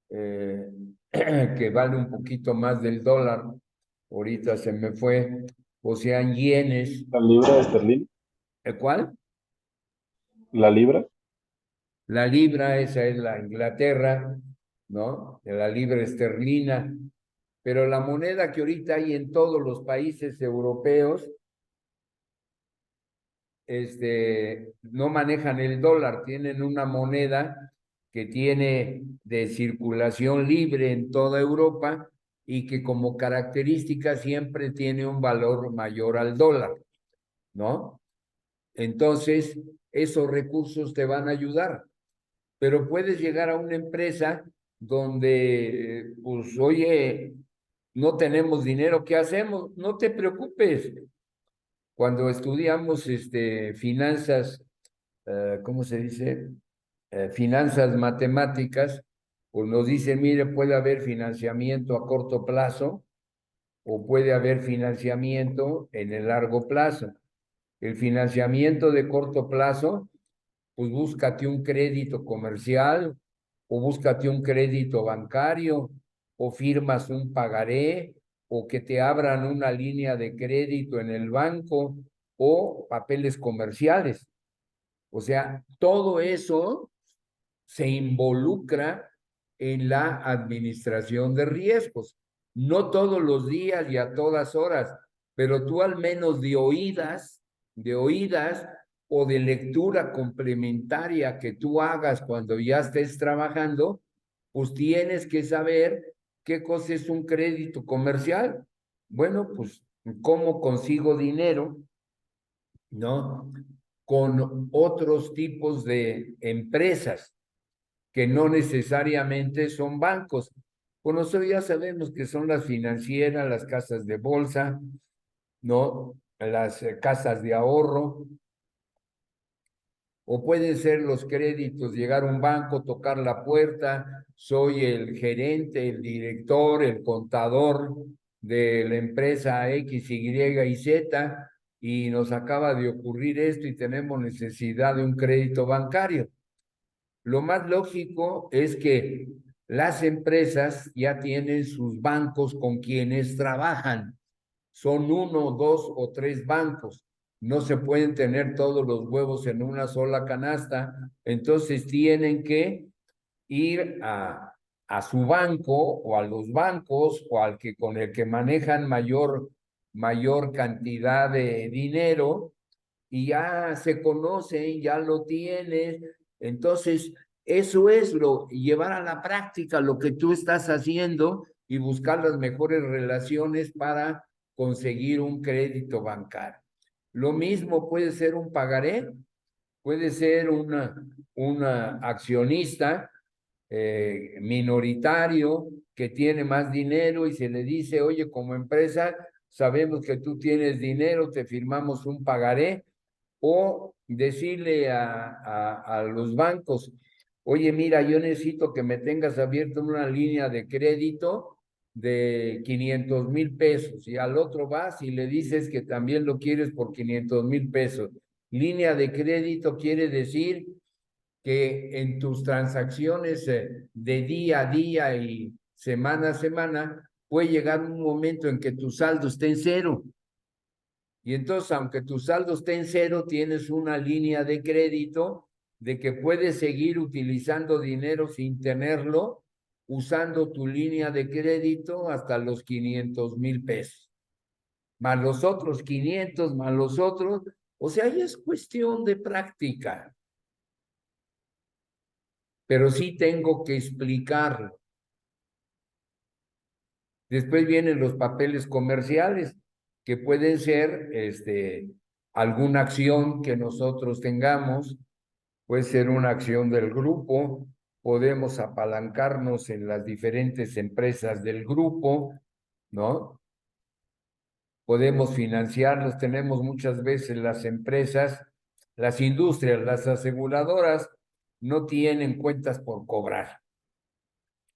eh, que vale un poquito más del dólar, ahorita se me fue, o sean yenes. La libra esterlina, ¿El cuál? la libra. La libra, esa es la Inglaterra, ¿no? La libra esterlina. Pero la moneda que ahorita hay en todos los países europeos, no manejan el dólar, tienen una moneda que tiene de circulación libre en toda Europa y que como característica siempre tiene un valor mayor al dólar, ¿no? Entonces, esos recursos te van a ayudar, pero puedes llegar a una empresa donde, pues, oye, no tenemos dinero, ¿qué hacemos? No te preocupes. Cuando estudiamos finanzas, ¿cómo se dice? Finanzas matemáticas, pues nos dicen, mire, puede haber financiamiento a corto plazo o puede haber financiamiento en el largo plazo. El financiamiento de corto plazo, pues búscate un crédito comercial o búscate un crédito bancario o firmas un pagaré o que te abran una línea de crédito en el banco o papeles comerciales. O sea, todo eso se involucra en la administración de riesgos. No todos los días y a todas horas, pero tú al menos de oídas o de lectura complementaria que tú hagas cuando ya estés trabajando, pues tienes que saber qué cosa es un crédito comercial. Bueno, pues cómo consigo dinero, ¿no? Con otros tipos de empresas que no necesariamente son bancos. Con nosotros ya sabemos que son las financieras, las casas de bolsa, ¿no? Las casas de ahorro, o pueden ser los créditos, llegar a un banco, tocar la puerta, soy el gerente, el director, el contador de la empresa X, Y y Z, y nos acaba de ocurrir esto y tenemos necesidad de un crédito bancario. Lo más lógico es que las empresas ya tienen sus bancos con quienes trabajan. Son uno, dos o tres bancos. No se pueden tener todos los huevos en una sola canasta. Entonces tienen que ir a su banco o a los bancos o al que con el que manejan mayor cantidad de dinero y ya se conocen, ya lo tienes. Entonces, eso es llevar a la práctica lo que tú estás haciendo y buscar las mejores relaciones para conseguir un crédito bancario. Lo mismo puede ser un pagaré, puede ser una accionista minoritario que tiene más dinero y se le dice, oye, como empresa, sabemos que tú tienes dinero, te firmamos un pagaré, o decirle a los bancos, oye, mira, yo necesito que me tengas abierto una línea de crédito de 500,000 pesos y al otro vas y le dices que también lo quieres por 500,000 pesos. Línea de crédito quiere decir que en tus transacciones de día a día y semana a semana puede llegar un momento en que tu saldo esté en cero. Y entonces, aunque tu saldo esté en cero, tienes una línea de crédito de que puedes seguir utilizando dinero sin tenerlo, usando tu línea de crédito hasta los 500,000 pesos, más los otros 500, más los otros. O sea, ahí es cuestión de práctica, pero sí tengo que explicarlo. Después vienen los papeles comerciales, que pueden ser alguna acción que nosotros tengamos, puede ser una acción del grupo, podemos apalancarnos en las diferentes empresas del grupo, ¿no? Podemos financiarlos, tenemos muchas veces las empresas, las industrias, las aseguradoras no tienen cuentas por cobrar.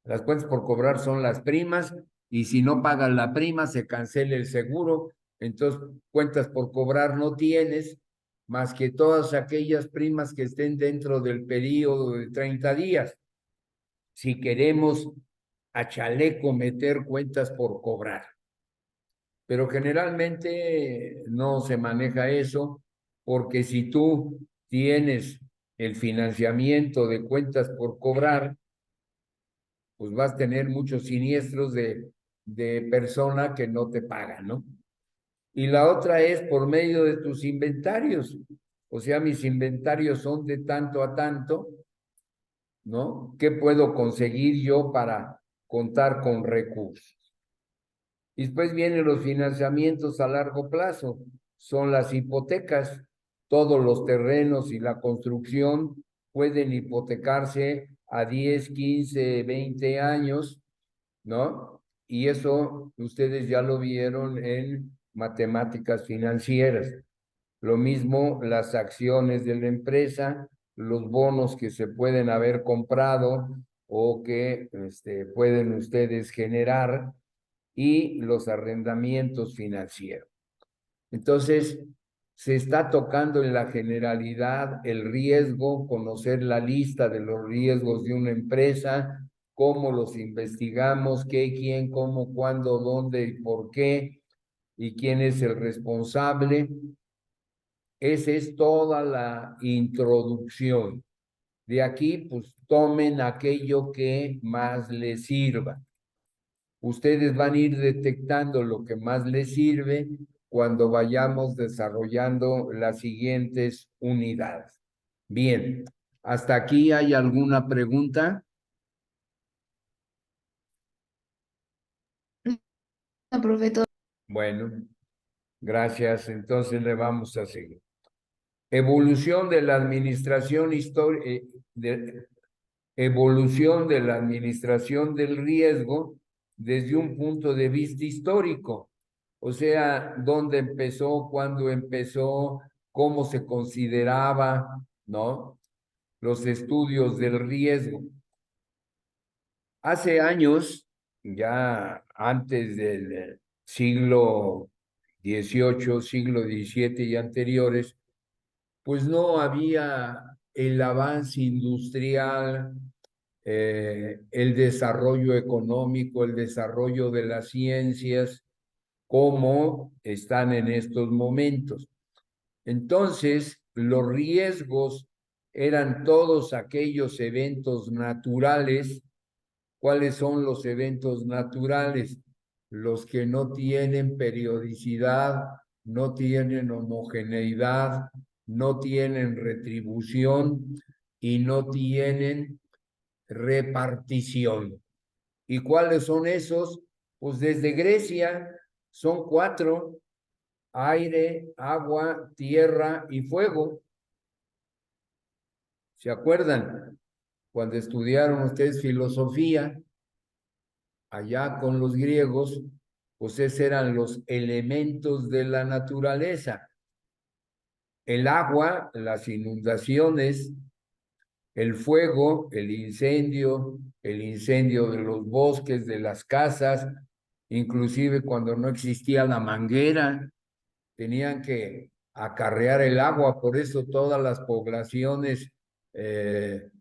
Las cuentas por cobrar son las primas y si no pagan la prima se cancela el seguro. Entonces, cuentas por cobrar no tienes más que todas aquellas primas que estén dentro del periodo de 30 días. Si queremos a chaleco meter cuentas por cobrar. Pero generalmente no se maneja eso porque si tú tienes el financiamiento de cuentas por cobrar, pues vas a tener muchos siniestros de persona que no te pagan, ¿no? Y la otra es por medio de tus inventarios. O sea, mis inventarios son de tanto a tanto, ¿no? ¿Qué puedo conseguir yo para contar con recursos? Y después vienen los financiamientos a largo plazo, son las hipotecas. Todos los terrenos y la construcción pueden hipotecarse a 10, 15, 20 años, ¿no? Y eso ustedes ya lo vieron en matemáticas financieras. Lo mismo las acciones de la empresa, los bonos que se pueden haber comprado o que pueden ustedes generar y los arrendamientos financieros. Entonces, se está tocando en la generalidad el riesgo, conocer la lista de los riesgos de una empresa, cómo los investigamos, qué, quién, cómo, cuándo, dónde y por qué, y quién es el responsable. Esa es toda la introducción. De aquí, pues tomen aquello que más les sirva. Ustedes van a ir detectando lo que más les sirve cuando vayamos desarrollando las siguientes unidades. Bien, ¿hasta aquí hay alguna pregunta? No, profe, todo. Bueno, gracias. Entonces le vamos a seguir. Evolución de la administración evolución de la administración del riesgo desde un punto de vista histórico. O sea, dónde empezó, cuándo empezó, cómo se consideraba, ¿no? Los estudios del riesgo. Hace años, ya antes del siglo XVIII, siglo XVII y anteriores, pues no había el avance industrial, el desarrollo económico, el desarrollo de las ciencias, como están en estos momentos. Entonces, los riesgos eran todos aquellos eventos naturales. ¿Cuáles son los eventos naturales? Los que no tienen periodicidad, no tienen homogeneidad, no tienen retribución y no tienen repartición. ¿Y cuáles son esos? Pues desde Grecia son 4: aire, agua, tierra y fuego. ¿Se acuerdan? Cuando estudiaron ustedes filosofía, allá con los griegos, pues esos eran los elementos de la naturaleza. El agua, las inundaciones, el fuego, el incendio de los bosques, de las casas, inclusive cuando no existía la manguera, tenían que acarrear el agua, por eso todas las poblaciones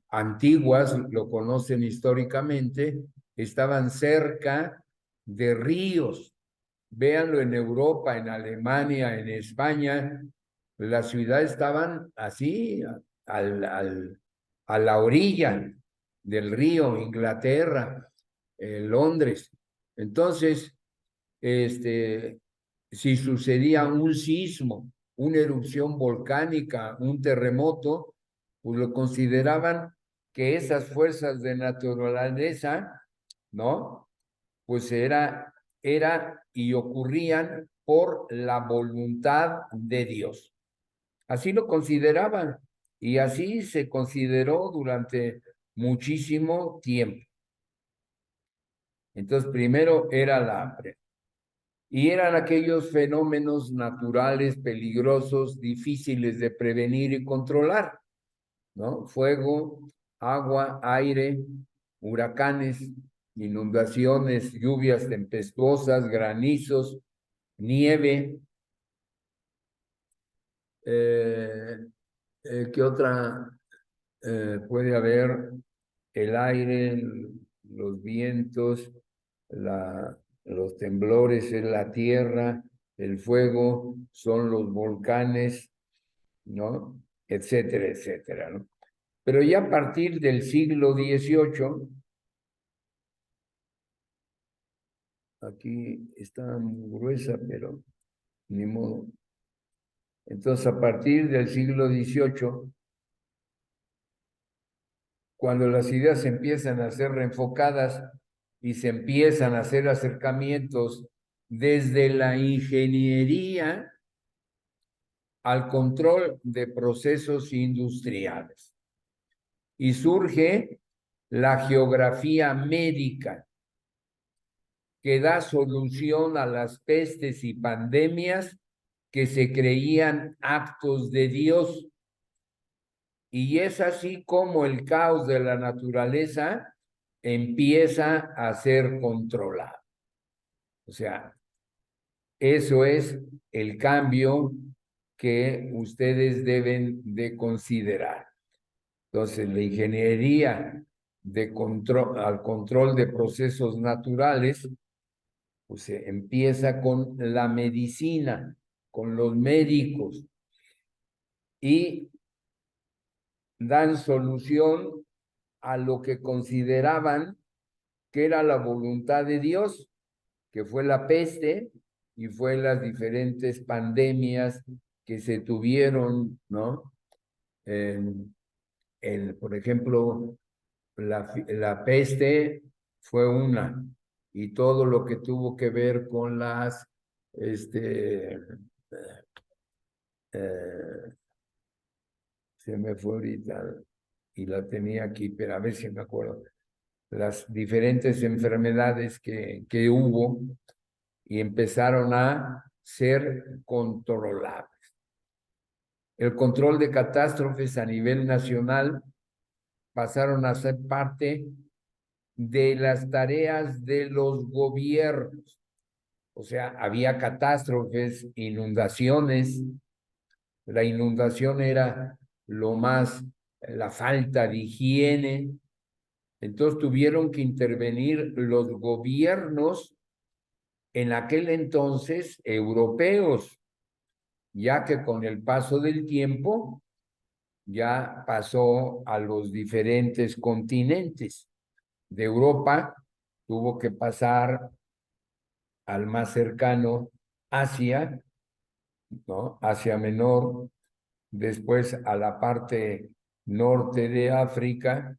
antiguas, lo conocen históricamente, estaban cerca de ríos. Véanlo en Europa, en Alemania, en España, las ciudades estaban así, a la orilla del río, Inglaterra, Londres. Entonces, si sucedía un sismo, una erupción volcánica, un terremoto, pues lo consideraban que esas fuerzas de naturaleza, ¿no? Pues era y ocurrían por la voluntad de Dios. Así lo consideraban y así se consideró durante muchísimo tiempo. Entonces, primero era la hambre. Y eran aquellos fenómenos naturales, peligrosos, difíciles de prevenir y controlar, ¿no? Fuego, agua, aire, huracanes, inundaciones, lluvias tempestuosas, granizos, nieve. ¿Qué otra puede haber? El aire, los vientos, los temblores en la tierra, el fuego, son los volcanes, ¿no? Etcétera, etcétera, ¿no? Pero ya a partir del siglo XVIII, aquí está muy gruesa, pero ni modo. Entonces, a partir del siglo XVIII, cuando las ideas empiezan a ser reenfocadas y se empiezan a hacer acercamientos desde la ingeniería al control de procesos industriales. Y surge la geografía médica, que da solución a las pestes y pandemias que se creían actos de Dios. Y es así como el caos de la naturaleza empieza a ser controlado. O sea, eso es el cambio que ustedes deben de considerar. Entonces, la ingeniería de al control de procesos naturales, pues se empieza con la medicina, con los médicos, y dan solución a lo que consideraban que era la voluntad de Dios, que fue la peste y fue las diferentes pandemias que se tuvieron, ¿no? Por ejemplo, la peste fue una, y todo lo que tuvo que ver con las, se me fue ahorita y la tenía aquí, pero a ver si me acuerdo, las diferentes enfermedades que hubo y empezaron a ser controlables. El control de catástrofes a nivel nacional pasaron a ser parte de las tareas de los gobiernos. O sea, había catástrofes, inundaciones. La inundación era lo más, la falta de higiene. Entonces tuvieron que intervenir los gobiernos en aquel entonces europeos, ya que con el paso del tiempo ya pasó a los diferentes continentes. De Europa tuvo que pasar al más cercano, Asia, ¿no? Asia Menor, después a la parte norte de África,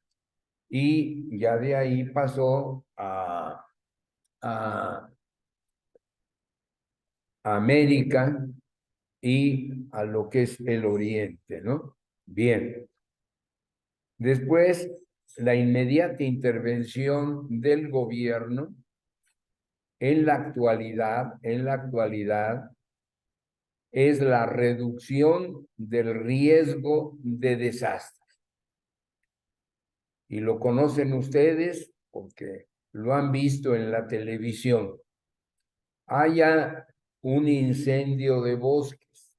y ya de ahí pasó a América y a lo que es el Oriente, ¿no? Bien. Después, la inmediata intervención del gobierno en la actualidad, es la reducción del riesgo de desastre. Y lo conocen ustedes porque lo han visto en la televisión. Haya un incendio de bosques,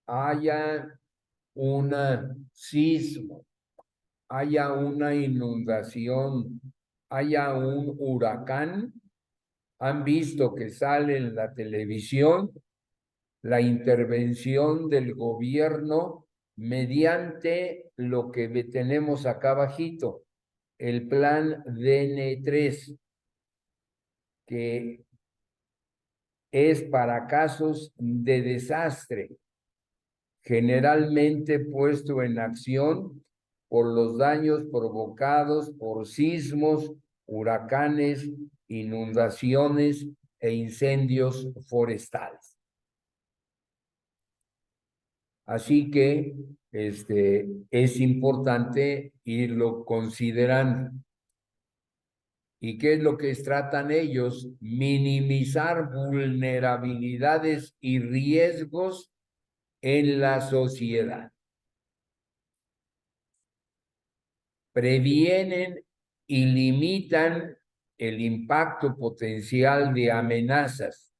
haya un sismo, haya una inundación, haya un huracán, han visto que sale en la televisión la intervención del gobierno mediante lo que tenemos acá abajito, el plan DN3, que es para casos de desastre, generalmente puesto en acción por los daños provocados por sismos, huracanes, inundaciones e incendios forestales. Así que es importante irlo considerando. ¿Y qué es lo que tratan ellos? Minimizar vulnerabilidades y riesgos en la sociedad. Previenen y limitan el impacto potencial de amenazas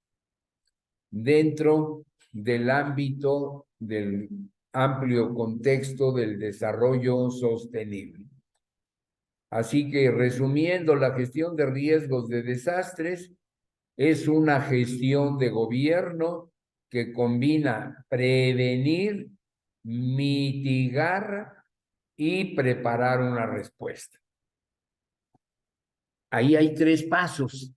dentro del ámbito del amplio contexto del desarrollo sostenible. Así que, resumiendo, la gestión de riesgos de desastres es una gestión de gobierno que combina prevenir, mitigar y preparar una respuesta. Ahí hay 3 pasos.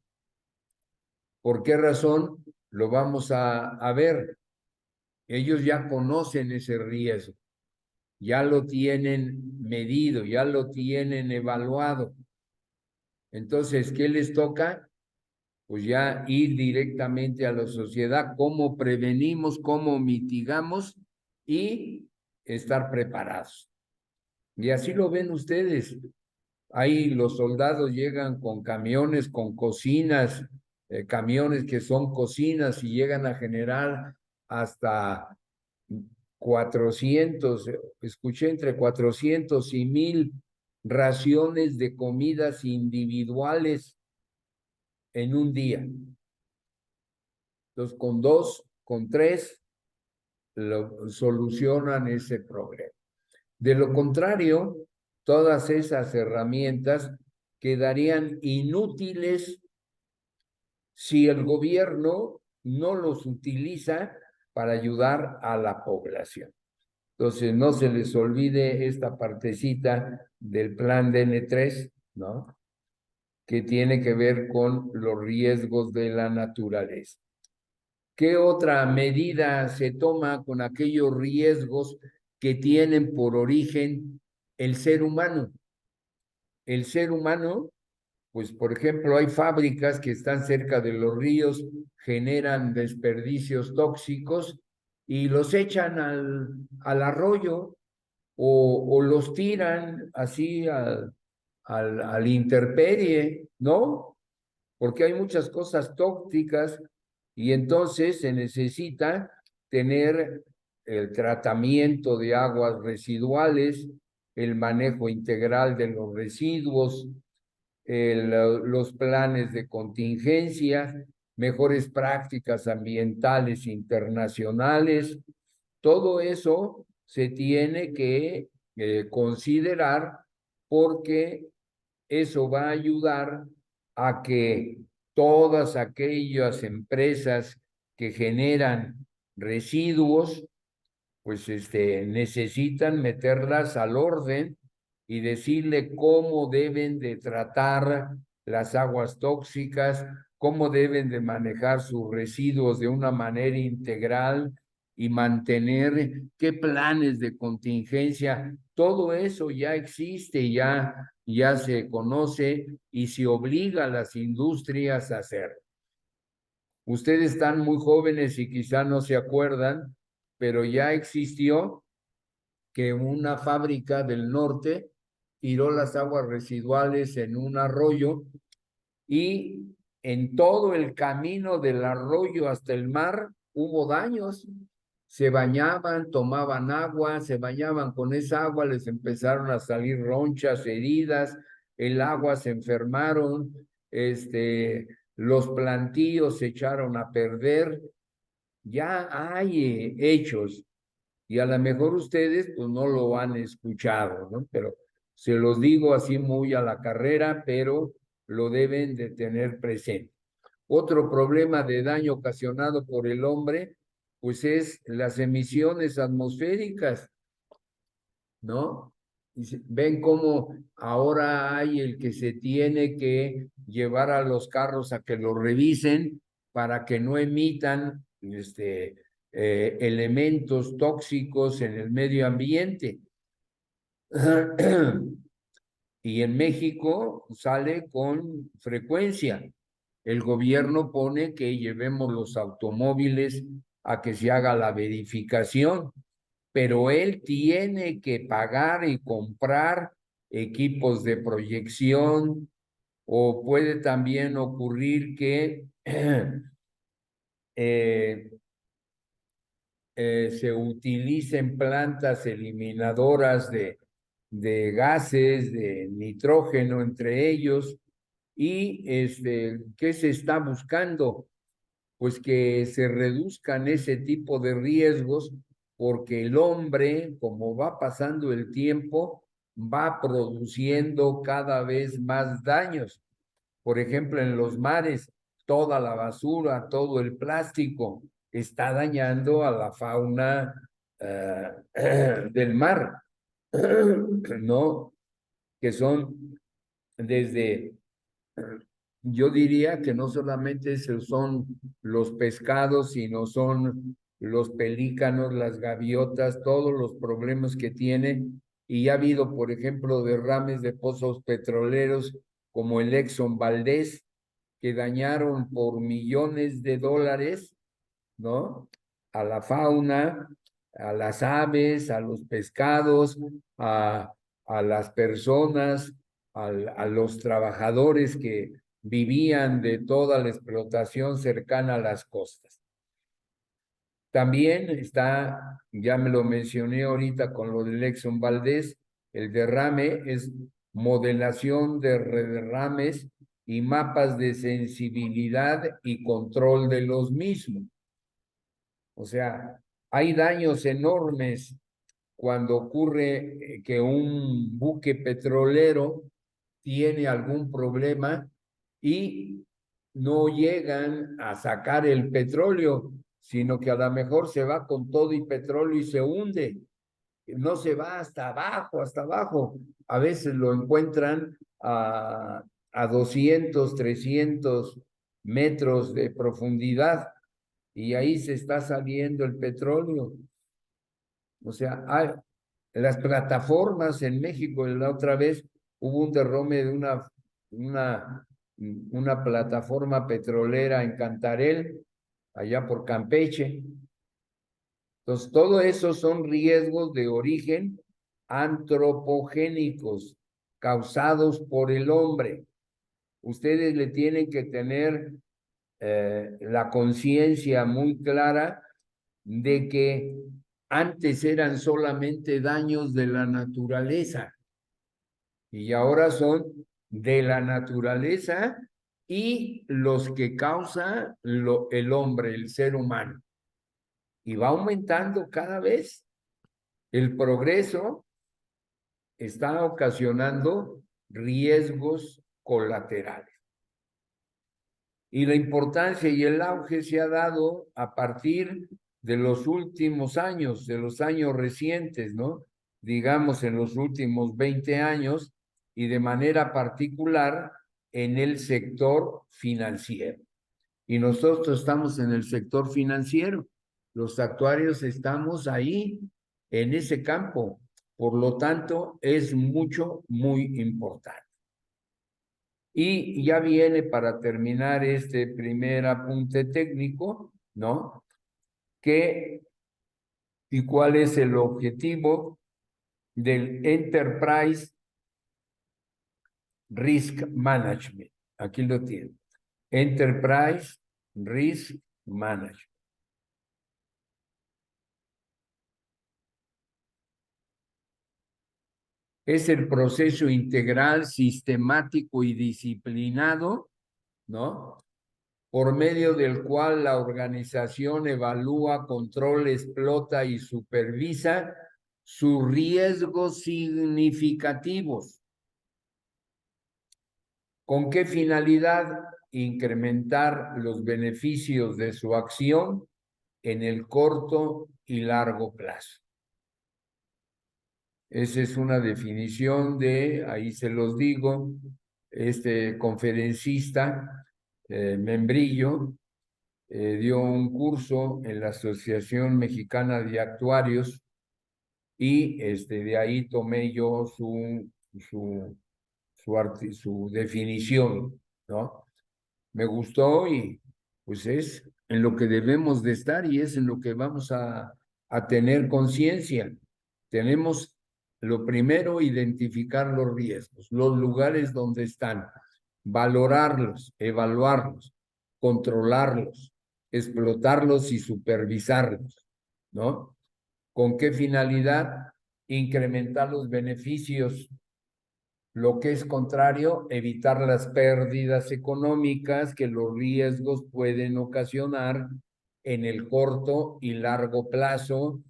¿Por qué razón? Lo vamos a ver. Ellos ya conocen ese riesgo, ya lo tienen medido, ya lo tienen evaluado. Entonces, ¿qué les toca? Pues ya ir directamente a la sociedad, cómo prevenimos, cómo mitigamos y estar preparados. Y así lo ven ustedes. Ahí los soldados llegan con camiones, con cocinas, camiones que son cocinas y llegan a generar hasta 400, escuché entre 400 y 1000 raciones de comidas individuales en un día. Entonces, con 2, con 3, solucionan ese problema. De lo contrario, todas esas herramientas quedarían inútiles si el gobierno no los utiliza para ayudar a la población. Entonces, no se les olvide esta partecita del plan DN3, ¿no? Que tiene que ver con los riesgos de la naturaleza. ¿Qué otra medida se toma con aquellos riesgos que tienen por origen el ser humano? El ser humano, pues por ejemplo, hay fábricas que están cerca de los ríos, generan desperdicios tóxicos y los echan al arroyo o los tiran así al intemperie, ¿no? Porque hay muchas cosas tóxicas y entonces se necesita tener el tratamiento de aguas residuales, el manejo integral de los residuos, los planes de contingencia, mejores prácticas ambientales internacionales. Todo eso se tiene que considerar porque eso va a ayudar a que todas aquellas empresas que generan residuos, pues necesitan meterlas al orden y decirle cómo deben de tratar las aguas tóxicas, cómo deben de manejar sus residuos de una manera integral y mantener qué planes de contingencia. Todo eso ya existe, ya se conoce y se obliga a las industrias a hacer. Ustedes están muy jóvenes y quizá no se acuerdan, pero ya existió que una fábrica del norte tiró las aguas residuales en un arroyo y en todo el camino del arroyo hasta el mar hubo daños. Se bañaban, tomaban agua, se bañaban con esa agua, les empezaron a salir ronchas, heridas, el agua se enfermaron, los plantíos se echaron a perder. Ya hay hechos y a lo mejor ustedes pues no lo han escuchado, ¿no? Pero se los digo así muy a la carrera, pero lo deben de tener presente. Otro problema de daño ocasionado por el hombre, pues es las emisiones atmosféricas, ¿no? Ven cómo ahora hay el que se tiene que llevar a los carros a que lo revisen para que no emitan elementos tóxicos en el medio ambiente. Y en México sale con frecuencia. El gobierno pone que llevemos los automóviles a que se haga la verificación pero él tiene que pagar y comprar equipos de proyección, o puede también ocurrir que se utilicen plantas eliminadoras de gases, de nitrógeno entre ellos, y ¿qué se está buscando? Pues que se reduzcan ese tipo de riesgos, porque el hombre, como va pasando el tiempo, va produciendo cada vez más daños. Por ejemplo, en los mares, toda la basura, todo el plástico está dañando a la fauna del mar, ¿no? Que son desde, yo diría que no solamente son los pescados, sino son los pelícanos, las gaviotas, todos los problemas que tienen. Y ha habido, por ejemplo, derrames de pozos petroleros como el Exxon Valdez, que dañaron por millones de dólares, ¿no? A la fauna, a las aves, a los pescados, a las personas, a los trabajadores que vivían de toda la explotación cercana a las costas. También está, ya me lo mencioné ahorita con lo del Exxon Valdez, el derrame es modelación de derrames y mapas de sensibilidad y control de los mismos. O sea, hay daños enormes cuando ocurre que un buque petrolero tiene algún problema y no llegan a sacar el petróleo, sino que a lo mejor se va con todo y petróleo y se hunde. No se va hasta abajo, hasta abajo. A veces lo encuentran a 200, 300 metros de profundidad y ahí se está saliendo el petróleo. O sea, hay, las plataformas en México, la otra vez hubo un derrame de una plataforma petrolera en Cantarell, allá por Campeche. Entonces, todo eso son riesgos de origen antropogénicos causados por el hombre. Ustedes le tienen que tener la conciencia muy clara de que antes eran solamente daños de la naturaleza y ahora son de la naturaleza y los que causa el hombre, el ser humano. Y va aumentando cada vez. El progreso está ocasionando riesgos colaterales. Y la importancia y el auge se ha dado a partir de los últimos años, de los años recientes, ¿no? Digamos en los últimos 20 años y de manera particular en el sector financiero. Y nosotros estamos en el sector financiero. Los actuarios estamos ahí, en ese campo. Por lo tanto, es muy importante. Y ya viene para terminar este primer apunte técnico, ¿no? ¿Y cuál es el objetivo del Enterprise Risk Management? Aquí lo tienen. Enterprise Risk Management. Es el proceso integral, sistemático y disciplinado, ¿no? Por medio del cual la organización evalúa, controla, explota y supervisa sus riesgos significativos. ¿Con qué finalidad? Incrementar los beneficios de su acción en el corto y largo plazo. Esa es una definición ahí se los digo, este conferencista, Membrillo, dio un curso en la Asociación Mexicana de Actuarios y de ahí tomé yo su definición, ¿no? Me gustó y pues es en lo que debemos de estar y es en lo que vamos a a tener conciencia. Tenemos, lo primero, identificar los riesgos, los lugares donde están, valorarlos, evaluarlos, controlarlos, explotarlos y supervisarlos, ¿no? ¿Con qué finalidad? Incrementar los beneficios. Lo que es contrario, evitar las pérdidas económicas que los riesgos pueden ocasionar en el corto y largo plazo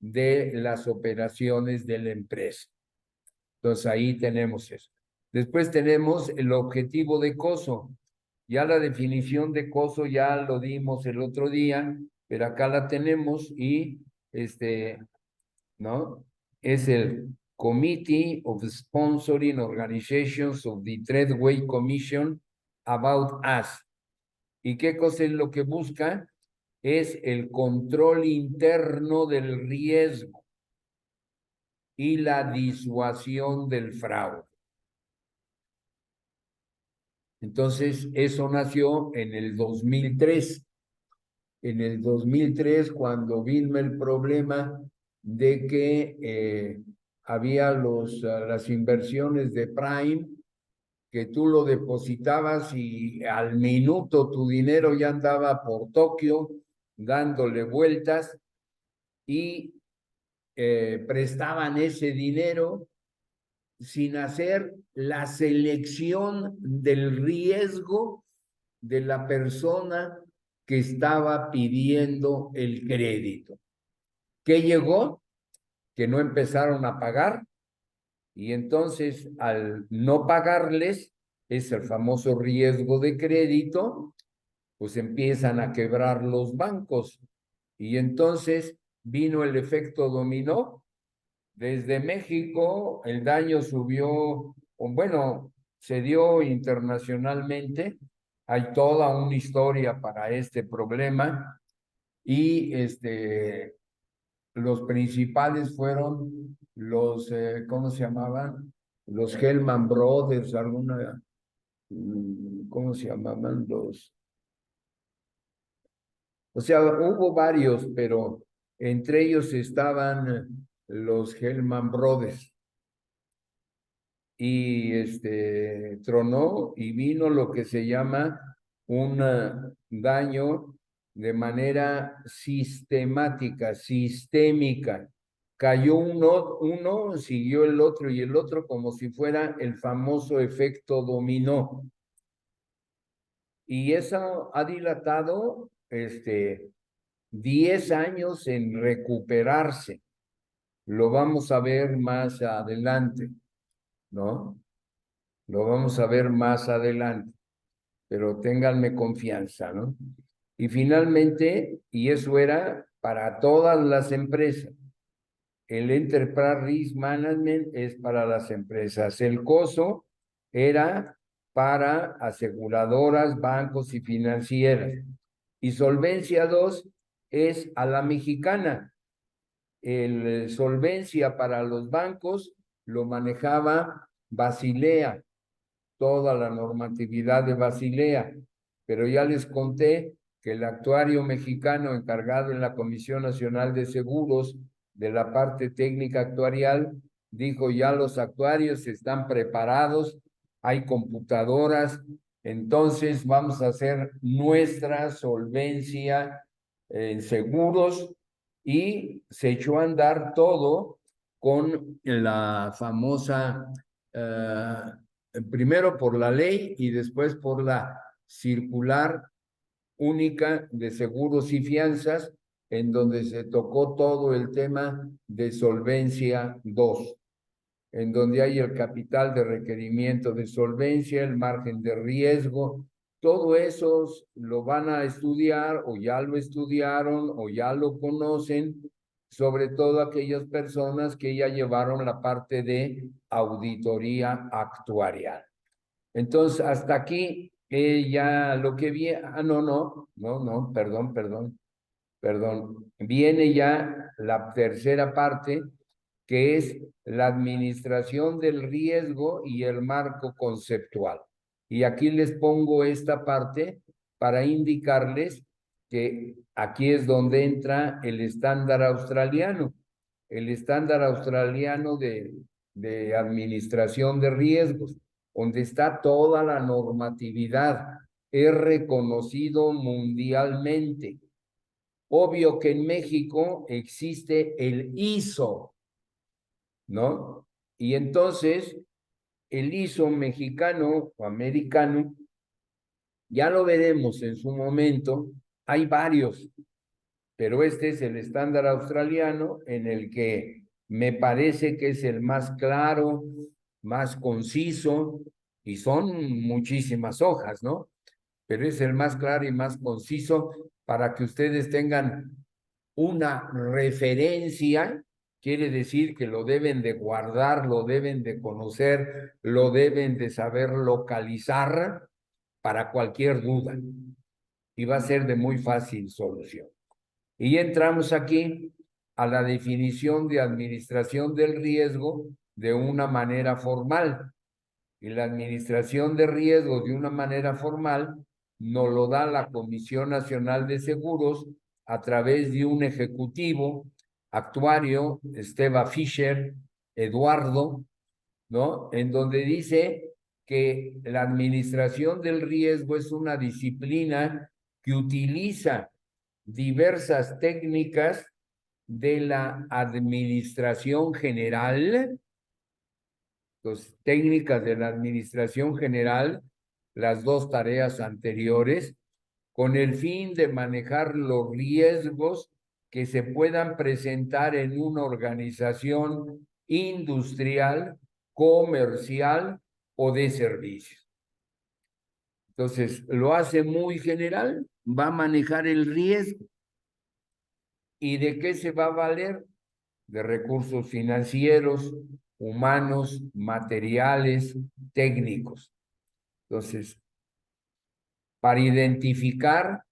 de las operaciones de la empresa. Entonces ahí tenemos eso. Después tenemos el objetivo de costo. Ya la definición de costo ya lo dimos el otro día, pero acá la tenemos y ¿no? Es el Committee of Sponsoring Organizations of the Tradeway Commission About Us. ¿Y qué cosa es lo que busca? Es el control interno del riesgo y la disuasión del fraude. Entonces, eso nació en el 2003. En el 2003, cuando vino el problema de que había las inversiones de Prime, que tú lo depositabas y al minuto tu dinero ya andaba por Tokio dándole vueltas y prestaban ese dinero sin hacer la selección del riesgo de la persona que estaba pidiendo el crédito. ¿Qué llegó? Que no empezaron a pagar y entonces al no pagarles, es el famoso riesgo de crédito, pues empiezan a quebrar los bancos y entonces vino el efecto dominó. Desde México el daño subió, bueno, se dio internacionalmente. Hay toda una historia para este problema y los principales fueron los, ¿cómo se llamaban? Los Hellman Brothers, ¿cómo se llamaban? O sea, hubo varios, pero entre ellos estaban los Hellman Brothers. Y tronó y vino lo que se llama un daño de manera sistemática, sistémica. Cayó uno, siguió el otro y el otro como si fuera el famoso efecto dominó. Y eso ha dilatado 10 años en recuperarse. Lo vamos a ver más adelante, ¿no? Lo vamos a ver más adelante, pero ténganme confianza, ¿no? Y finalmente, y eso era para todas las empresas, el Enterprise Risk Management es para las empresas. El COSO era para aseguradoras, bancos y financieras. Y Solvencia 2 es a la mexicana. El Solvencia para los bancos lo manejaba Basilea, toda la normatividad de Basilea, pero ya les conté que el actuario mexicano encargado en la Comisión Nacional de Seguros de la parte técnica actuarial dijo ya los actuarios están preparados, hay computadoras, entonces vamos a hacer nuestra solvencia en seguros y se echó a andar todo con la famosa primero por la ley y después por la circular única de seguros y fianzas, en donde se tocó todo el tema de solvencia 2, en donde hay el capital de requerimiento de solvencia, el margen de riesgo, todo eso lo van a estudiar o ya lo estudiaron o ya lo conocen, sobre todo aquellas personas que ya llevaron la parte de auditoría actuarial. Entonces, hasta aquí ya lo que viene, perdón. Viene ya la tercera parte, que es la administración del riesgo y el marco conceptual. Y aquí les pongo esta parte para indicarles que aquí es donde entra el estándar australiano. El estándar australiano de administración de riesgos, donde está toda la normatividad, es reconocido mundialmente. Obvio que en México existe el ISO, ¿no? Y entonces el ISO mexicano o americano, ya lo veremos en su momento, hay varios, pero este es el estándar australiano en el que me parece que es el más claro, más conciso, y son muchísimas hojas, ¿no? Pero es el más claro y más conciso para que ustedes tengan una referencia, quiere decir que lo deben de guardar, lo deben de conocer, lo deben de saber localizar para cualquier duda. Y va a ser de muy fácil solución. Y entramos aquí a la definición de administración del riesgo de una manera formal. Y la administración de riesgos de una manera formal nos lo da la Comisión Nacional de Seguros a través de un ejecutivo, actuario, Esteba Fischer, Eduardo, ¿no? En donde dice que la administración del riesgo es una disciplina que utiliza diversas técnicas de la administración general. Entonces, técnicas de la administración general, las dos tareas anteriores, con el fin de manejar los riesgos que se puedan presentar en una organización industrial, comercial o de servicios. Entonces, lo hace muy general, va a manejar el riesgo. ¿Y de qué se va a valer? De recursos financieros, humanos, materiales, técnicos. Entonces, para identificar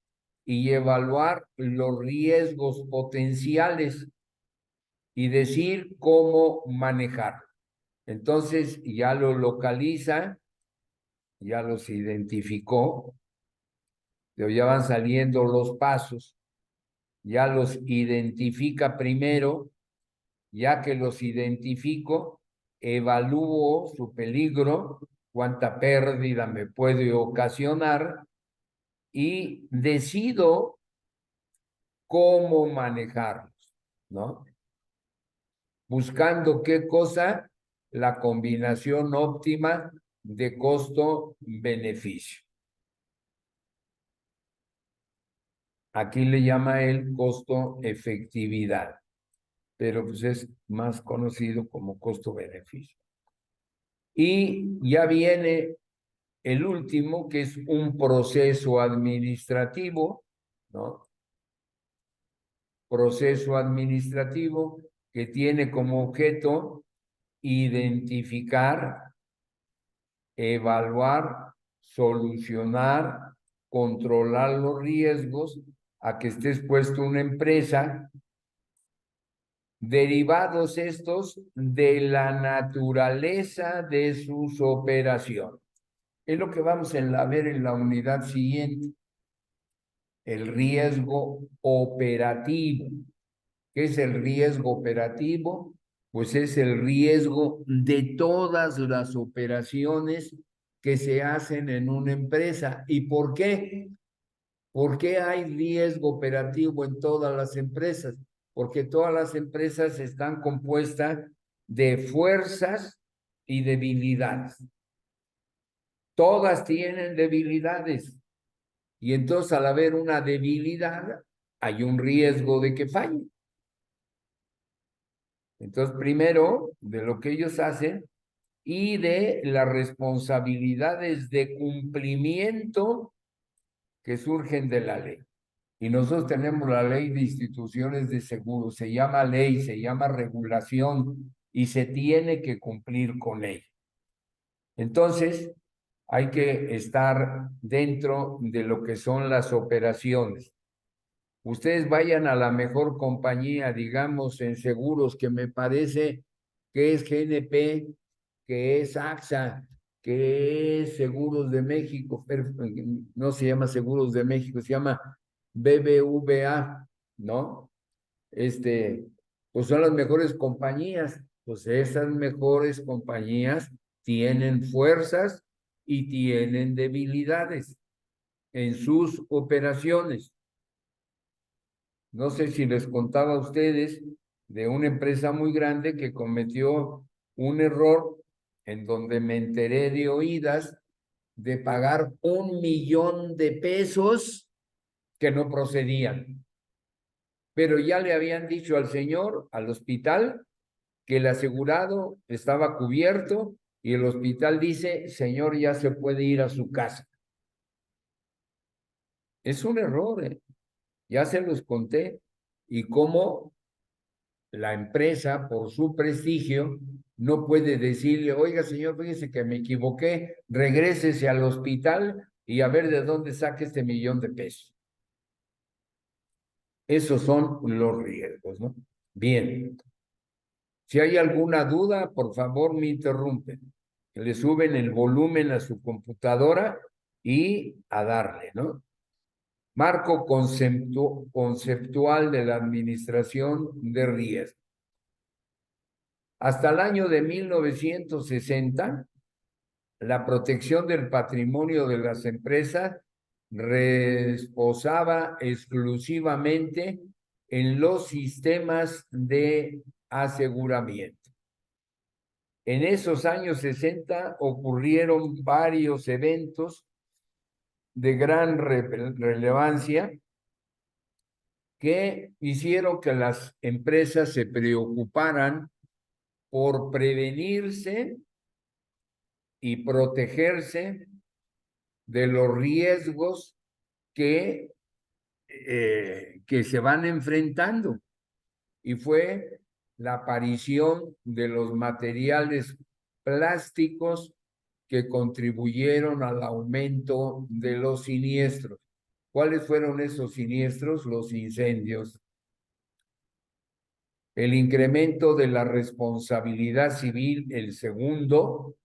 y evaluar los riesgos potenciales y decir cómo manejar. Entonces, ya lo localiza, ya los identificó, pero ya van saliendo los pasos, ya los identifica primero. Ya que los identifico, evalúo su peligro, cuánta pérdida me puede ocasionar y decido cómo manejarlos, ¿no? Buscando qué cosa, la combinación óptima de costo-beneficio. Aquí le llama el costo-efectividad, pero pues es más conocido como costo-beneficio. Y ya viene el último, que es un proceso administrativo, ¿no? Proceso administrativo que tiene como objeto identificar, evaluar, solucionar, controlar los riesgos a que esté expuesto una empresa, derivados estos de la naturaleza de sus operaciones. Es lo que vamos a ver en la unidad siguiente. El riesgo operativo. ¿Qué es el riesgo operativo? Pues es el riesgo de todas las operaciones que se hacen en una empresa. ¿Y por qué? ¿Por qué hay riesgo operativo en todas las empresas? Porque todas las empresas están compuestas de fuerzas y debilidades. Todas tienen debilidades. Y entonces al haber una debilidad, hay un riesgo de que falle. Entonces, primero, de lo que ellos hacen y de las responsabilidades de cumplimiento que surgen de la ley. Y nosotros tenemos la ley de instituciones de seguro, se llama ley, se llama regulación y se tiene que cumplir con ella. Entonces, hay que estar dentro de lo que son las operaciones. Ustedes vayan a la mejor compañía, digamos, en seguros, que me parece que es GNP, que es AXA, que es Seguros de México, pero no se llama Seguros de México, se llama BBVA, ¿no? Pues son las mejores compañías. Pues esas mejores compañías tienen fuerzas y tienen debilidades en sus operaciones. No sé si les contaba a ustedes de una empresa muy grande que cometió un error en donde me enteré de oídas de pagar 1 millón de pesos que no procedían. Pero ya le habían dicho al señor, al hospital, que el asegurado estaba cubierto y el hospital dice, señor, ya se puede ir a su casa. Es un error, ¿eh? Ya se los conté. Y cómo la empresa, por su prestigio, no puede decirle, oiga, señor, fíjese que me equivoqué, regrésese al hospital y a ver de dónde saque este 1 millón de pesos. Esos son los riesgos, ¿no? Bien. Si hay alguna duda, por favor, me interrumpen. Le suben el volumen a su computadora y a darle, ¿no? Marco conceptual de la administración de riesgo. Hasta el año de 1960, la protección del patrimonio de las empresas reposaba exclusivamente en los sistemas de aseguramiento. En esos años 60 ocurrieron varios eventos de gran relevancia que hicieron que las empresas se preocuparan por prevenirse y protegerse de los riesgos que se van enfrentando. Y fue la aparición de los materiales plásticos que contribuyeron al aumento de los siniestros. ¿Cuáles fueron esos siniestros? Los incendios. El incremento de la responsabilidad civil, el segundo.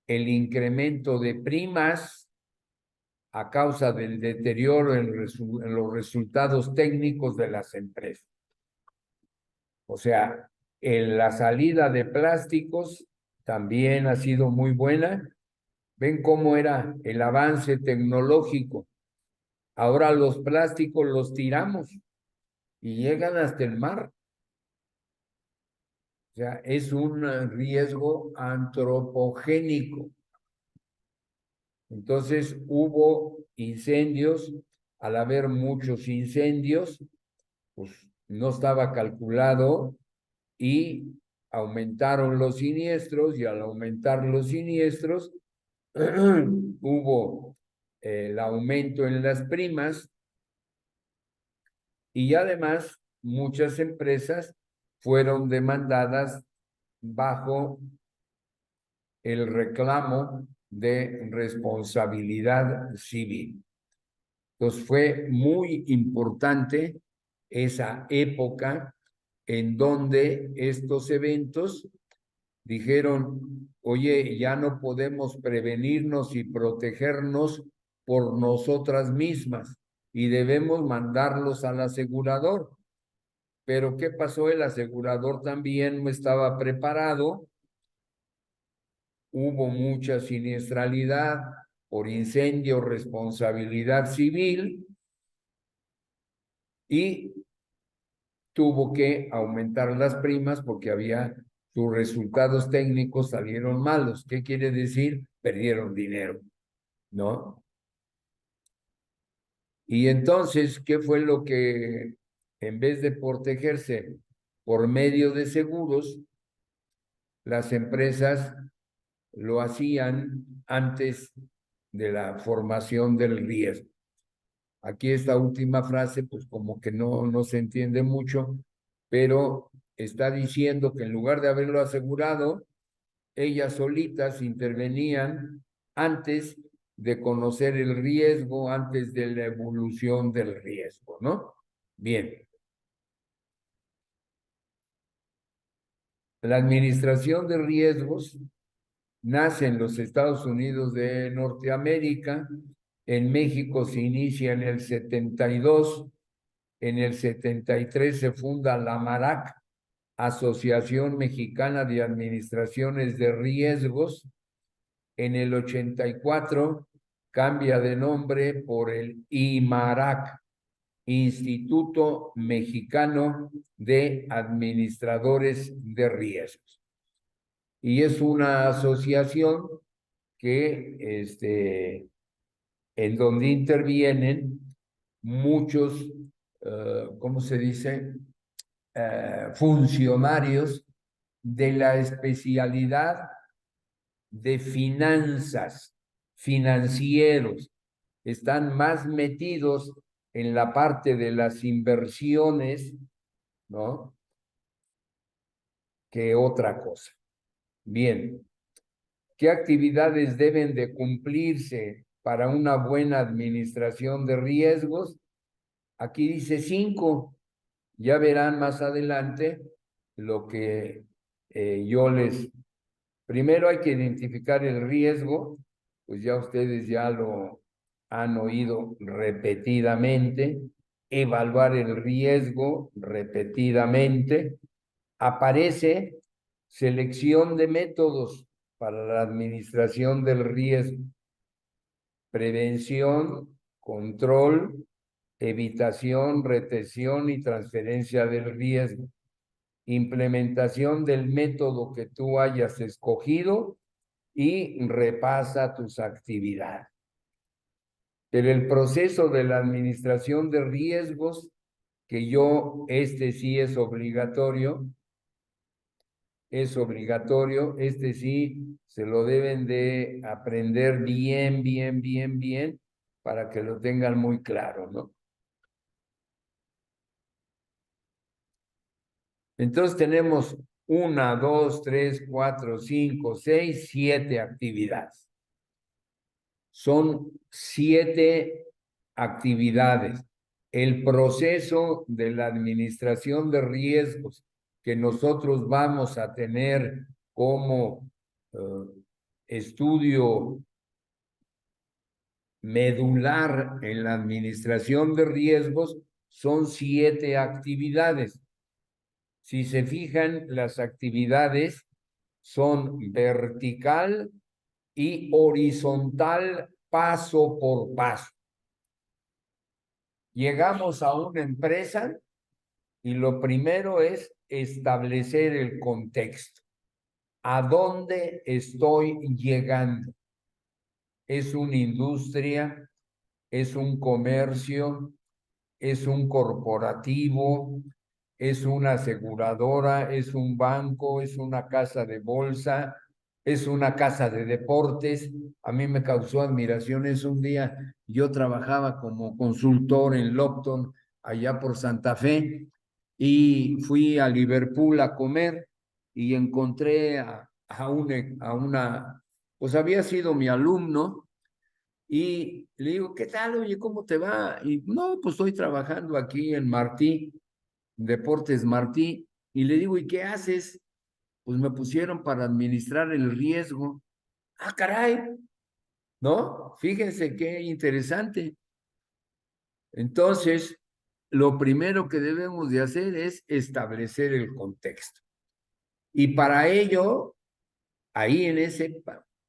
El incremento de primas a causa del deterioro en los resultados técnicos de las empresas. O sea, en la salida de plásticos también ha sido muy buena. Ven cómo era el avance tecnológico. Ahora los plásticos los tiramos y llegan hasta el mar. O sea, es un riesgo antropogénico. Entonces hubo incendios. Al haber muchos incendios, pues no estaba calculado y aumentaron los siniestros, y al aumentar los siniestros hubo el aumento en las primas, y además muchas empresas fueron demandadas bajo el reclamo de responsabilidad civil. Entonces fue muy importante esa época en donde estos eventos dijeron, oye, ya no podemos prevenirnos y protegernos por nosotras mismas y debemos mandarlos al asegurador. Pero ¿qué pasó? El asegurador también no estaba preparado. Hubo mucha siniestralidad por incendio, responsabilidad civil, y tuvo que aumentar las primas porque sus resultados técnicos salieron malos. ¿Qué quiere decir? Perdieron dinero, ¿no? Y entonces, ¿qué fue lo que, en vez de protegerse por medio de seguros, las empresas lo hacían antes de la formación del riesgo? Aquí esta última frase, pues como que no se entiende mucho, pero está diciendo que en lugar de haberlo asegurado, ellas solitas intervenían antes de conocer el riesgo, antes de la evolución del riesgo, ¿no? Bien. La administración de riesgos nace en los Estados Unidos de Norteamérica En México se inicia en el 72, en el 73 se funda la AMARAC, Asociación Mexicana de Administraciones de Riesgos. En el 84 cambia de nombre por el IMARAC, Instituto Mexicano de Administradores de Riesgos. Y es una asociación que en donde intervienen muchos, ¿cómo se dice? Funcionarios de la especialidad de finanzas, financieros. Están más metidos en la parte de las inversiones, ¿no? Que otra cosa. Bien. ¿Qué actividades deben de cumplirse para una buena administración de riesgos? Aquí dice 5. Ya verán más adelante lo que yo les... Primero hay que identificar el riesgo, pues ya ustedes ya lo han oído repetidamente. Evaluar el riesgo repetidamente. Aparece selección de métodos para la administración del riesgo, prevención, control, evitación, retención y transferencia del riesgo, implementación del método que tú hayas escogido y repasa tus actividades. Pero el proceso de la administración de riesgos, que sí es obligatorio, sí se lo deben de aprender bien, para que lo tengan muy claro, ¿no? Entonces tenemos 1, 2, 3, 4, 5, 6, 7 actividades. Son 7 actividades. El proceso de la administración de riesgos que nosotros vamos a tener como estudio medular en la administración de riesgos son 7 actividades. Si se fijan, las actividades son vertical y horizontal, paso por paso. Llegamos a una empresa y lo primero es establecer el contexto. ¿A dónde estoy llegando? ¿Es una industria? ¿Es un comercio? ¿Es un corporativo? ¿Es una aseguradora? ¿Es un banco? ¿Es una casa de bolsa? ¿Es una casa de deportes? A mí me causó admiración eso un día. Yo trabajaba como consultor en Lopton, allá por Santa Fe, y fui a Liverpool a comer y encontré una, pues había sido mi alumno, y le digo, ¿qué tal? Oye, ¿cómo te va? Y no, pues estoy trabajando aquí en Martí, Deportes Martí, y le digo, ¿y qué haces? Pues me pusieron para administrar el riesgo. Ah, caray, ¿no? Fíjense qué interesante. Entonces, lo primero que debemos de hacer es establecer el contexto. Y para ello, ahí en ese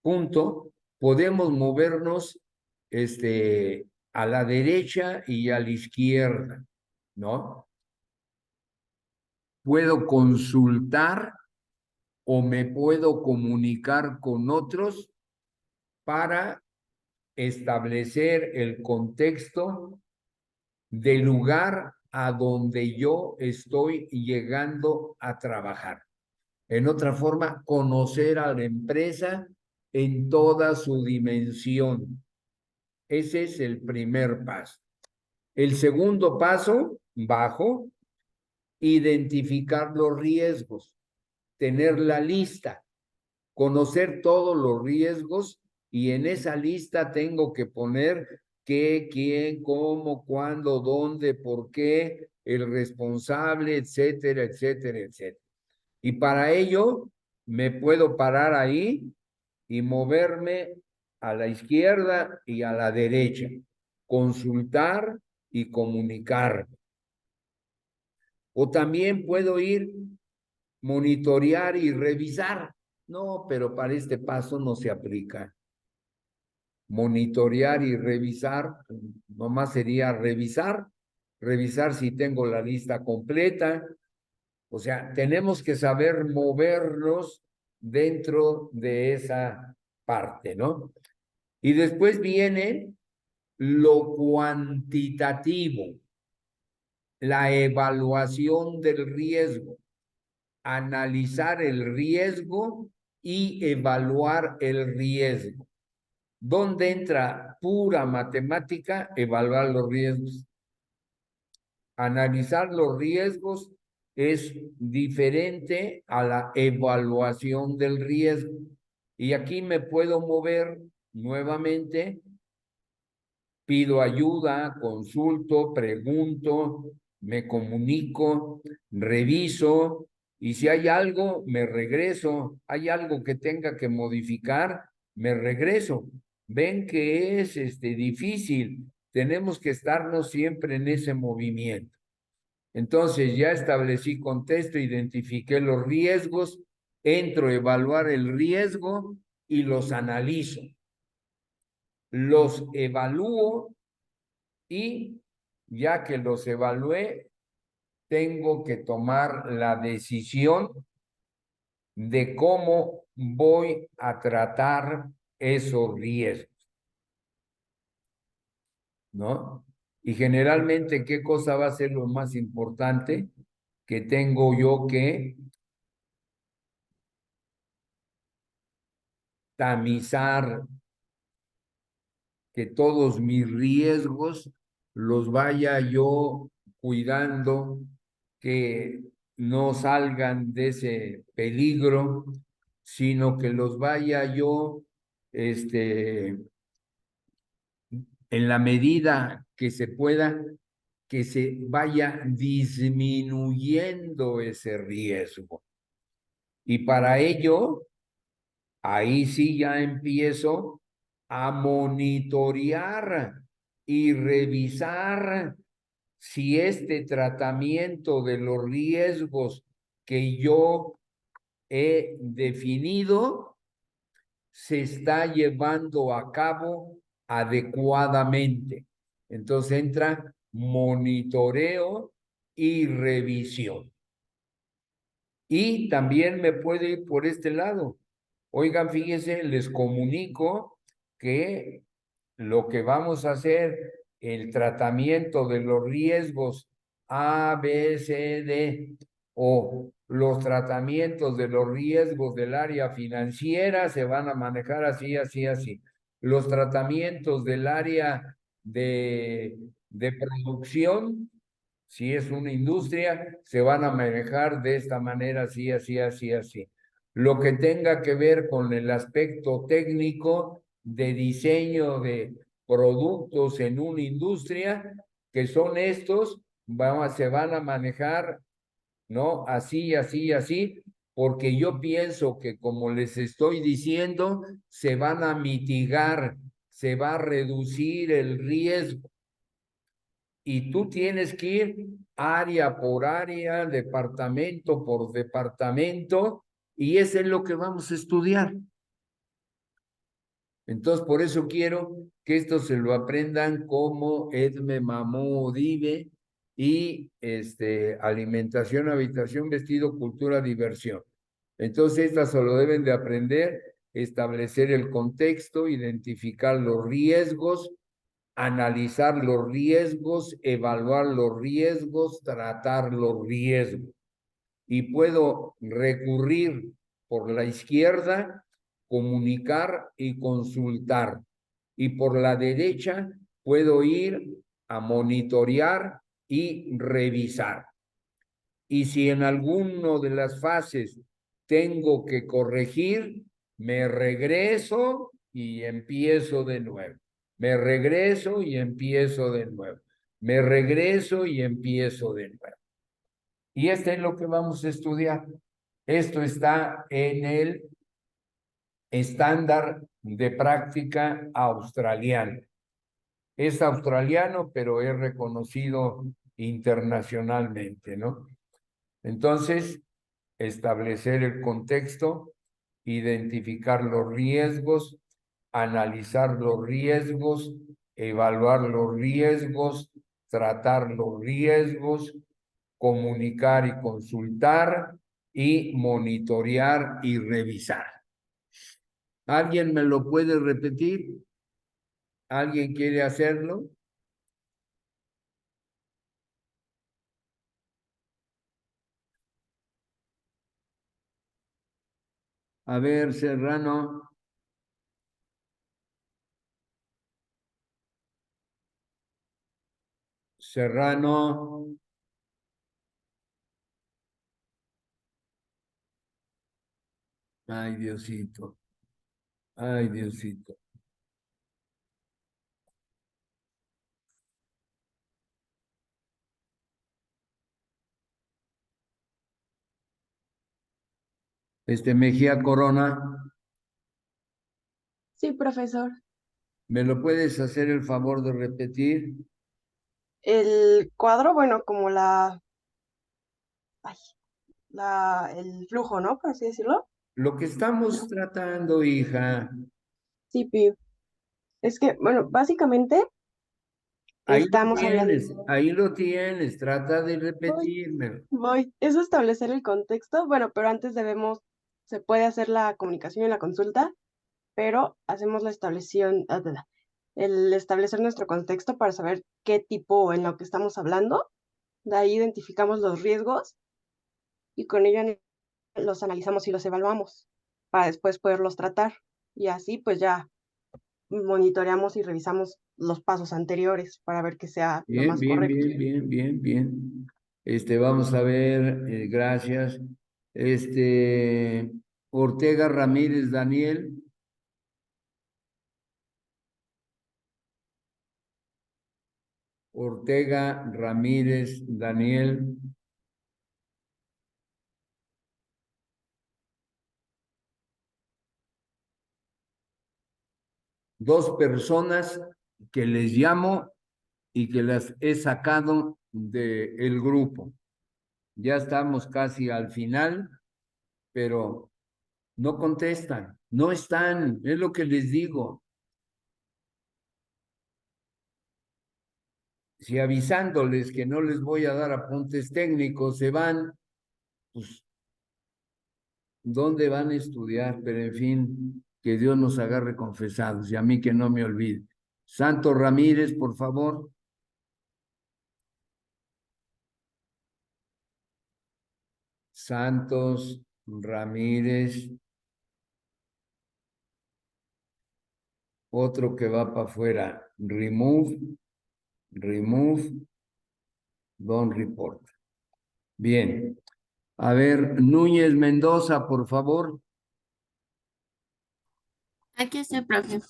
punto, podemos movernos a la derecha y a la izquierda, ¿no? Puedo consultar o me puedo comunicar con otros para establecer el contexto del lugar a donde yo estoy llegando a trabajar. En otra forma, conocer a la empresa en toda su dimensión. Ese es el primer paso. El segundo paso, bajo, identificar los riesgos, tener la lista, conocer todos los riesgos, y en esa lista tengo que poner qué, quién, cómo, cuándo, dónde, por qué, el responsable, etcétera, etcétera, etcétera. Y para ello me puedo parar ahí y moverme a la izquierda y a la derecha, consultar y comunicar. O también puedo ir monitorear y revisar. No, pero para este paso no se aplica. Monitorear y revisar, nomás sería revisar si tengo la lista completa. O sea, tenemos que saber movernos dentro de esa parte, ¿no? Y después viene lo cuantitativo, la evaluación del riesgo, analizar el riesgo y evaluar el riesgo. ¿Dónde entra pura matemática? Evaluar los riesgos. Analizar los riesgos es diferente a la evaluación del riesgo. Y aquí me puedo mover nuevamente, pido ayuda, consulto, pregunto, me comunico, reviso, y si hay algo, me regreso. Hay algo que tenga que modificar, me regreso. Ven que es difícil. Tenemos que estarnos siempre en ese movimiento. Entonces ya establecí contexto, identifiqué los riesgos, entro a evaluar el riesgo y los analizo. Los evalúo y ya que los evalué, tengo que tomar la decisión de cómo voy a tratar esos riesgos, ¿no? Y generalmente, ¿qué cosa va a ser lo más importante? Que tengo yo que tamizar, que todos mis riesgos los vaya yo cuidando, que no salgan de ese peligro, sino que los vaya yo, en la medida que se pueda, que se vaya disminuyendo ese riesgo. Y para ello, ahí sí ya empiezo a monitorear y revisar si este tratamiento de los riesgos que yo he definido se está llevando a cabo adecuadamente. Entonces entra monitoreo y revisión. Y también me puede ir por este lado. Oigan, fíjense, les comunico que lo que vamos a hacer, el tratamiento de los riesgos A, B, C, D, o los tratamientos de los riesgos del área financiera se van a manejar así, así, así. Los tratamientos del área de producción, si es una industria, se van a manejar de esta manera, así, así, así, así. Lo que tenga que ver con el aspecto técnico de diseño de productos en una industria, que son estos, se van a manejar, ¿no? Así, así, así, porque yo pienso que, como les estoy diciendo, se van a mitigar, se va a reducir el riesgo. Y tú tienes que ir área por área, departamento por departamento, y eso es lo que vamos a estudiar. Entonces, por eso quiero que esto se lo aprendan como Edme, Mamó, Dive, y alimentación, habitación, vestido, cultura, diversión. Entonces, estas se lo deben de aprender, establecer el contexto, identificar los riesgos, analizar los riesgos, evaluar los riesgos, tratar los riesgos. Y puedo recurrir por la izquierda, comunicar y consultar. Y por la derecha puedo ir a monitorear y revisar. Y si en alguno de las fases tengo que corregir, me regreso y empiezo de nuevo. Me regreso y empiezo de nuevo. Me regreso y empiezo de nuevo. Y esto es lo que vamos a estudiar. Esto está en el estándar de práctica australiano. Es australiano, pero es reconocido internacionalmente, ¿no? Entonces, establecer el contexto, identificar los riesgos, analizar los riesgos, evaluar los riesgos, tratar los riesgos, comunicar y consultar y monitorear y revisar. ¿Alguien me lo puede repetir? ¿Alguien quiere hacerlo? A ver, Serrano. Serrano. Ay, Diosito. Ay, Diosito. Mejía Corona, Sí, profesor. ¿me lo puedes hacer el favor de repetir? El cuadro, bueno, como ay, el flujo, ¿no? Por así decirlo. Lo que estamos tratando, hija. Sí, Pi. Es que, bueno, básicamente Ahí lo estamos hablando. tienes, ahí lo tienes. Trata de Voy, repetirme. voy. Es establecer el contexto, bueno, pero antes se puede hacer la comunicación y la consulta, pero hacemos la el establecer nuestro contexto para saber qué tipo en lo que estamos hablando. De ahí identificamos los riesgos y con ello los analizamos y los evaluamos para después poderlos tratar. Y así pues ya monitoreamos y revisamos los pasos anteriores para ver que sea lo Bien, más bien, correcto. bien, bien, bien, bien. Vamos a ver, gracias. Ortega Ramírez Daniel. Ortega Ramírez Daniel. Dos personas que les llamo y que las he sacado del grupo. Ya estamos casi al final, pero no contestan, no están, es lo que les digo. Si avisándoles que no les voy a dar apuntes técnicos se van, pues, ¿dónde van a estudiar? Pero en fin, que Dios nos agarre confesados y a mí que no me olvide. Santos Ramírez, por favor. Santos Ramírez. Otro que va para afuera. Remove, don't report. Bien. A ver, Núñez Mendoza, por favor. Aquí estoy, profe.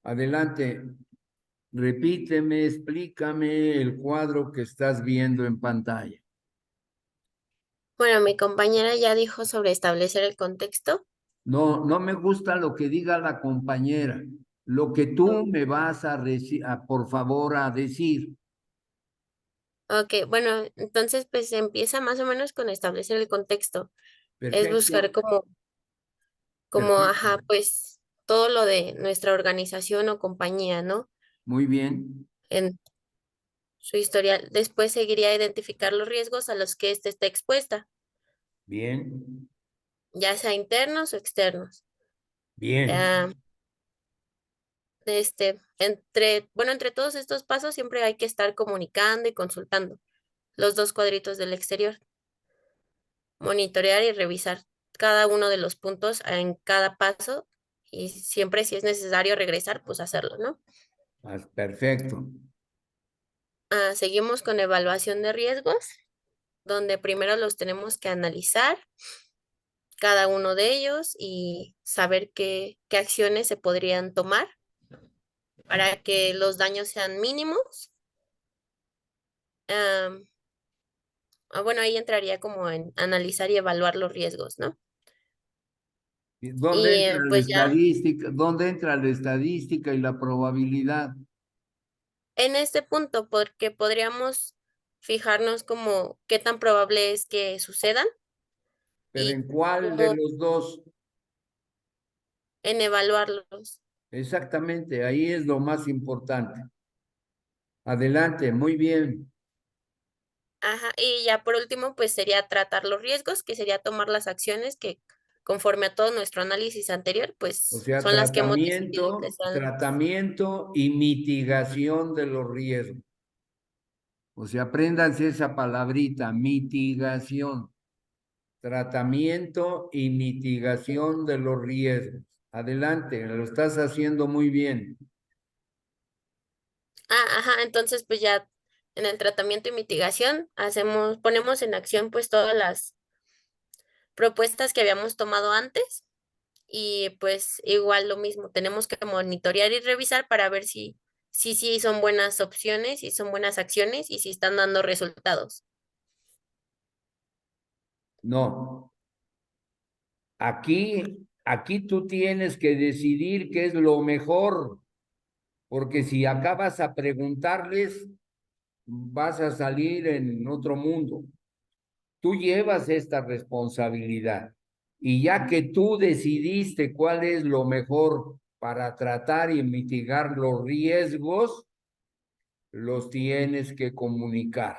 Adelante. Repíteme, explícame el cuadro que estás viendo en pantalla. Bueno, mi compañera ya dijo sobre establecer el contexto. No, no me gusta lo que diga la compañera. Lo que tú me vas por favor, a decir. Ok, bueno, entonces pues empieza más o menos con establecer el contexto. Es buscar Perfecto, ajá, perfecto. pues todo lo de nuestra organización o compañía, ¿no? Muy bien, En su historial. Después seguiría a identificar los riesgos a los que éste está expuesta, bien, ya sea internos o externos. bien. Ah, entre todos estos pasos siempre hay que estar comunicando y consultando los dos cuadritos del exterior, monitorear y revisar cada uno de los puntos en cada paso y siempre si es necesario regresar, pues hacerlo, ¿no? Perfecto. Seguimos con evaluación de riesgos, donde primero los tenemos que analizar cada uno de ellos y saber qué acciones se podrían tomar para que los daños sean mínimos. Am, bueno, ahí entraría como en analizar y evaluar los riesgos, ¿no? ¿Dónde Y entra la pues ya estadística? ¿Dónde entra la estadística y la probabilidad? en este punto, porque podríamos fijarnos como qué tan probable es que sucedan ¿Pero y en cuál de cómo los dos? en evaluarlos. Exactamente, ahí es lo más importante. Adelante, muy bien. Ajá, y ya por último, pues sería tratar los riesgos, que sería tomar las acciones que conforme a todo nuestro análisis anterior, O pues sea, son las que hemos decidido que tratamiento, sean. tratamiento y mitigación de los riesgos. O sea, apréndanse esa palabrita, mitigación. Tratamiento y mitigación de los riesgos. Adelante, lo estás haciendo muy bien. Ajá, entonces pues ya en el tratamiento y mitigación ponemos en acción pues todas las propuestas que habíamos tomado antes y pues igual lo mismo, tenemos que monitorear y revisar para ver si son buenas opciones, si son buenas acciones y si están dando resultados. No, aquí tú tienes que decidir qué es lo mejor, porque si acabas a preguntarles, vas a salir en otro mundo. Tú llevas esta responsabilidad y ya que tú decidiste cuál es lo mejor para tratar y mitigar los riesgos, los tienes que comunicar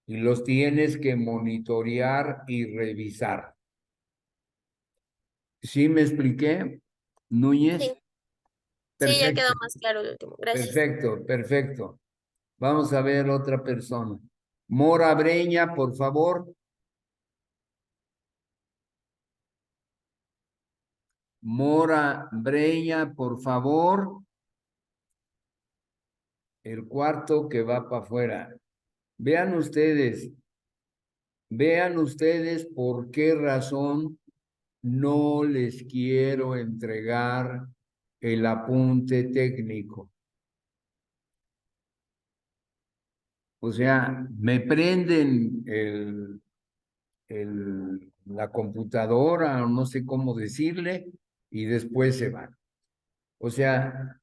y los tienes que monitorear y revisar. ¿Sí me expliqué, Núñez? Sí, sí, ya quedó Perfecto, más claro el último. Gracias. perfecto, perfecto. Vamos a ver otra persona. Mora Breña, por favor. Mora Breña, por favor. El cuarto que va para afuera. Vean ustedes por qué razón no les quiero entregar el apunte técnico. O sea, me prenden la computadora, o no sé cómo decirle, y después se van. O sea,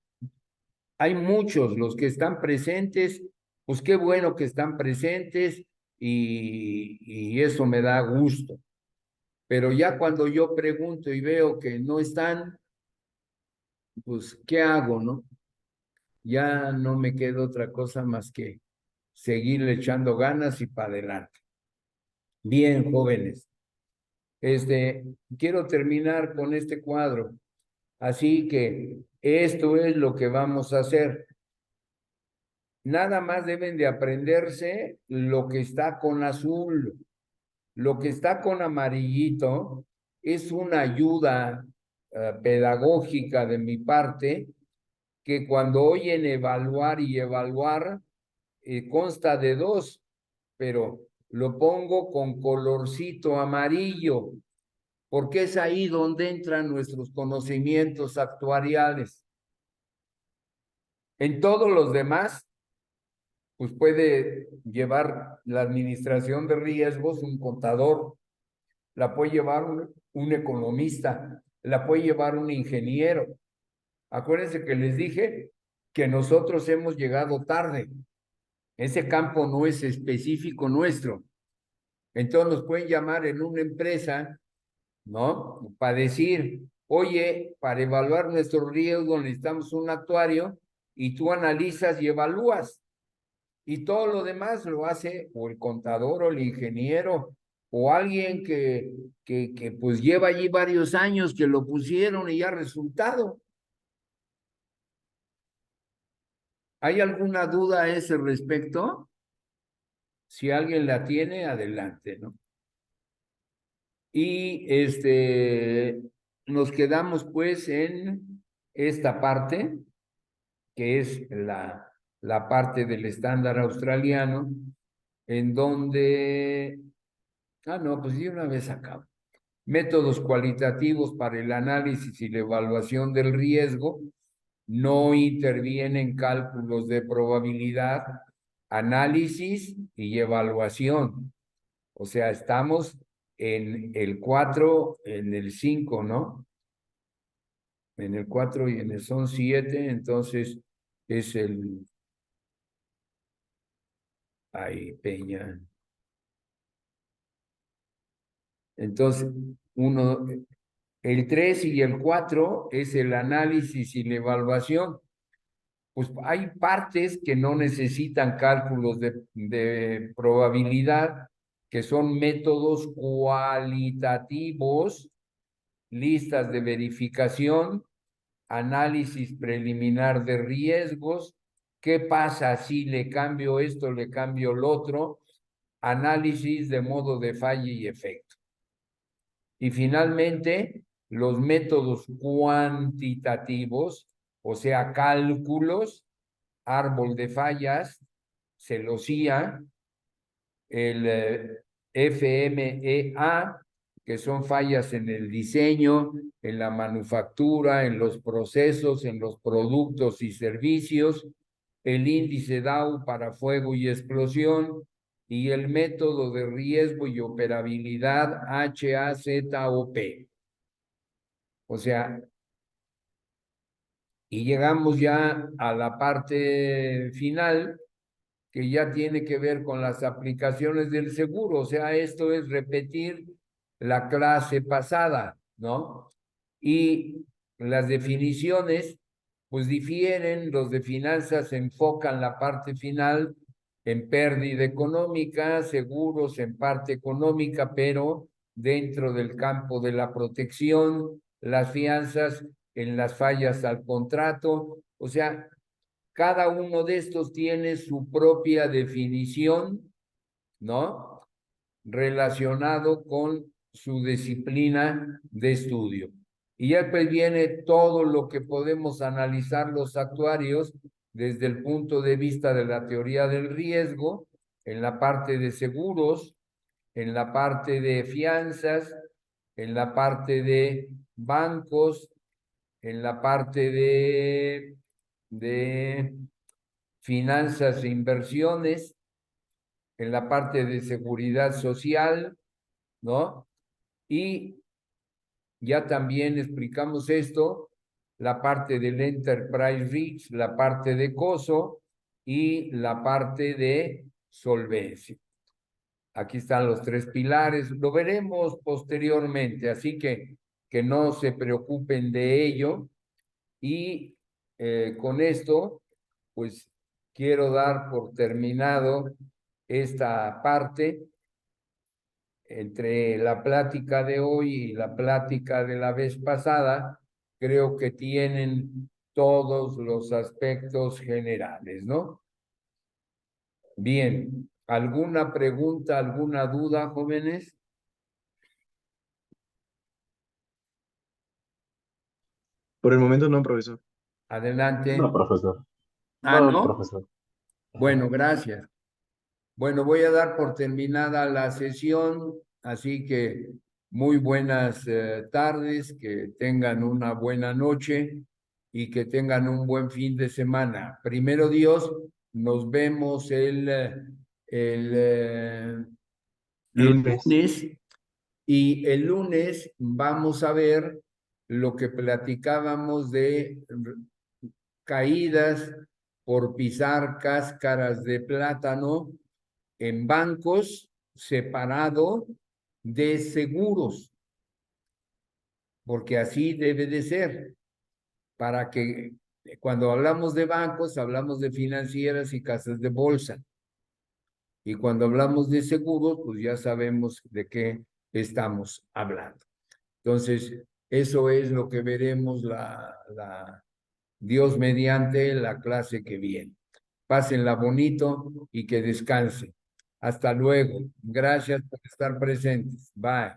hay muchos, los que están presentes, pues qué bueno que están presentes y eso me da gusto. Pero ya cuando yo pregunto y veo que no están, pues ¿qué hago, no? Ya no me queda otra cosa más que seguirle echando ganas y para adelante. Bien, jóvenes. Quiero terminar con este cuadro. Así que esto es lo que vamos a hacer. Nada más deben de aprenderse lo que está con azul. Lo que está con amarillito es una ayuda pedagógica de mi parte que cuando oyen evaluar y evaluar consta de dos, pero lo pongo con colorcito amarillo porque es ahí donde entran nuestros conocimientos actuariales. En todos los demás pues puede llevar la administración de riesgos un contador, la puede llevar un economista, la puede llevar un ingeniero. Acuérdense que les dije que nosotros hemos llegado tarde. Ese campo no es específico nuestro. Entonces nos pueden llamar en una empresa, ¿no? Para decir, oye, para evaluar nuestro riesgo necesitamos un actuario y tú analizas y evalúas. Y todo lo demás lo hace o el contador o el ingeniero o alguien que pues lleva allí varios años que lo pusieron y ya resultado. ¿Hay alguna duda a ese respecto? Si alguien la tiene, adelante, ¿no? Y nos quedamos pues en esta parte, que es la parte del estándar australiano, en donde, no, pues de una vez acabo. Métodos cualitativos para el análisis y la evaluación del riesgo, no intervienen cálculos de probabilidad, análisis y evaluación. O sea, estamos en el 4, en el 5, ¿no? En el 4 y en el son 7, entonces es el... Ay, Peña. Entonces, el 3 y el 4 es el análisis y la evaluación. Pues hay partes que no necesitan cálculos de probabilidad, que son métodos cualitativos, listas de verificación, análisis preliminar de riesgos, qué pasa si le cambio esto, le cambio lo otro, análisis de modo de falla y efecto. Y finalmente, los métodos cuantitativos, o sea, cálculos, árbol de fallas, celosía, el FMEA, que son fallas en el diseño, en la manufactura, en los procesos, en los productos y servicios, el índice Dow para fuego y explosión, y el método de riesgo y operabilidad HAZOP. O sea, y llegamos ya a la parte final, que ya tiene que ver con las aplicaciones del seguro. O sea, esto es repetir la clase pasada, ¿no? Y las definiciones, pues difieren. Los de finanzas enfocan la parte final en pérdida económica, seguros en parte económica, pero dentro del campo de la protección, las fianzas en las fallas al contrato. O sea, cada uno de estos tiene su propia definición, ¿no? Relacionado con su disciplina de estudio. Y ya pues viene todo lo que podemos analizar los actuarios desde el punto de vista de la teoría del riesgo, en la parte de seguros, en la parte de fianzas, en la parte de bancos, en la parte de finanzas e inversiones, en la parte de seguridad social, ¿no? Y ya también explicamos esto, la parte del Enterprise Risk, la parte de coso y la parte de solvencia. Aquí están los tres pilares, lo veremos posteriormente, así que no se preocupen de ello. Y con esto, pues quiero dar por terminado esta parte. Entre la plática de hoy y la plática de la vez pasada, creo que tienen todos los aspectos generales, ¿no? Bien, ¿alguna pregunta, alguna duda, jóvenes? Por el momento no, profesor. Adelante. No, profesor. Ah, No, ¿no? profesor. Bueno, gracias. Bueno, voy a dar por terminada la sesión, así que muy buenas tardes, que tengan una buena noche y que tengan un buen fin de semana. Primero Dios, nos vemos el Lunes. lunes, y el lunes vamos a ver lo que platicábamos de caídas por pisar cáscaras de plátano en bancos separado de seguros, porque así debe de ser, para que cuando hablamos de bancos, hablamos de financieras y casas de bolsa. Y cuando hablamos de seguros, pues ya sabemos de qué estamos hablando. Entonces, eso es lo que veremos Dios mediante la clase que viene. Pásenla bonito y que descansen. Hasta luego. Gracias por estar presentes. Bye.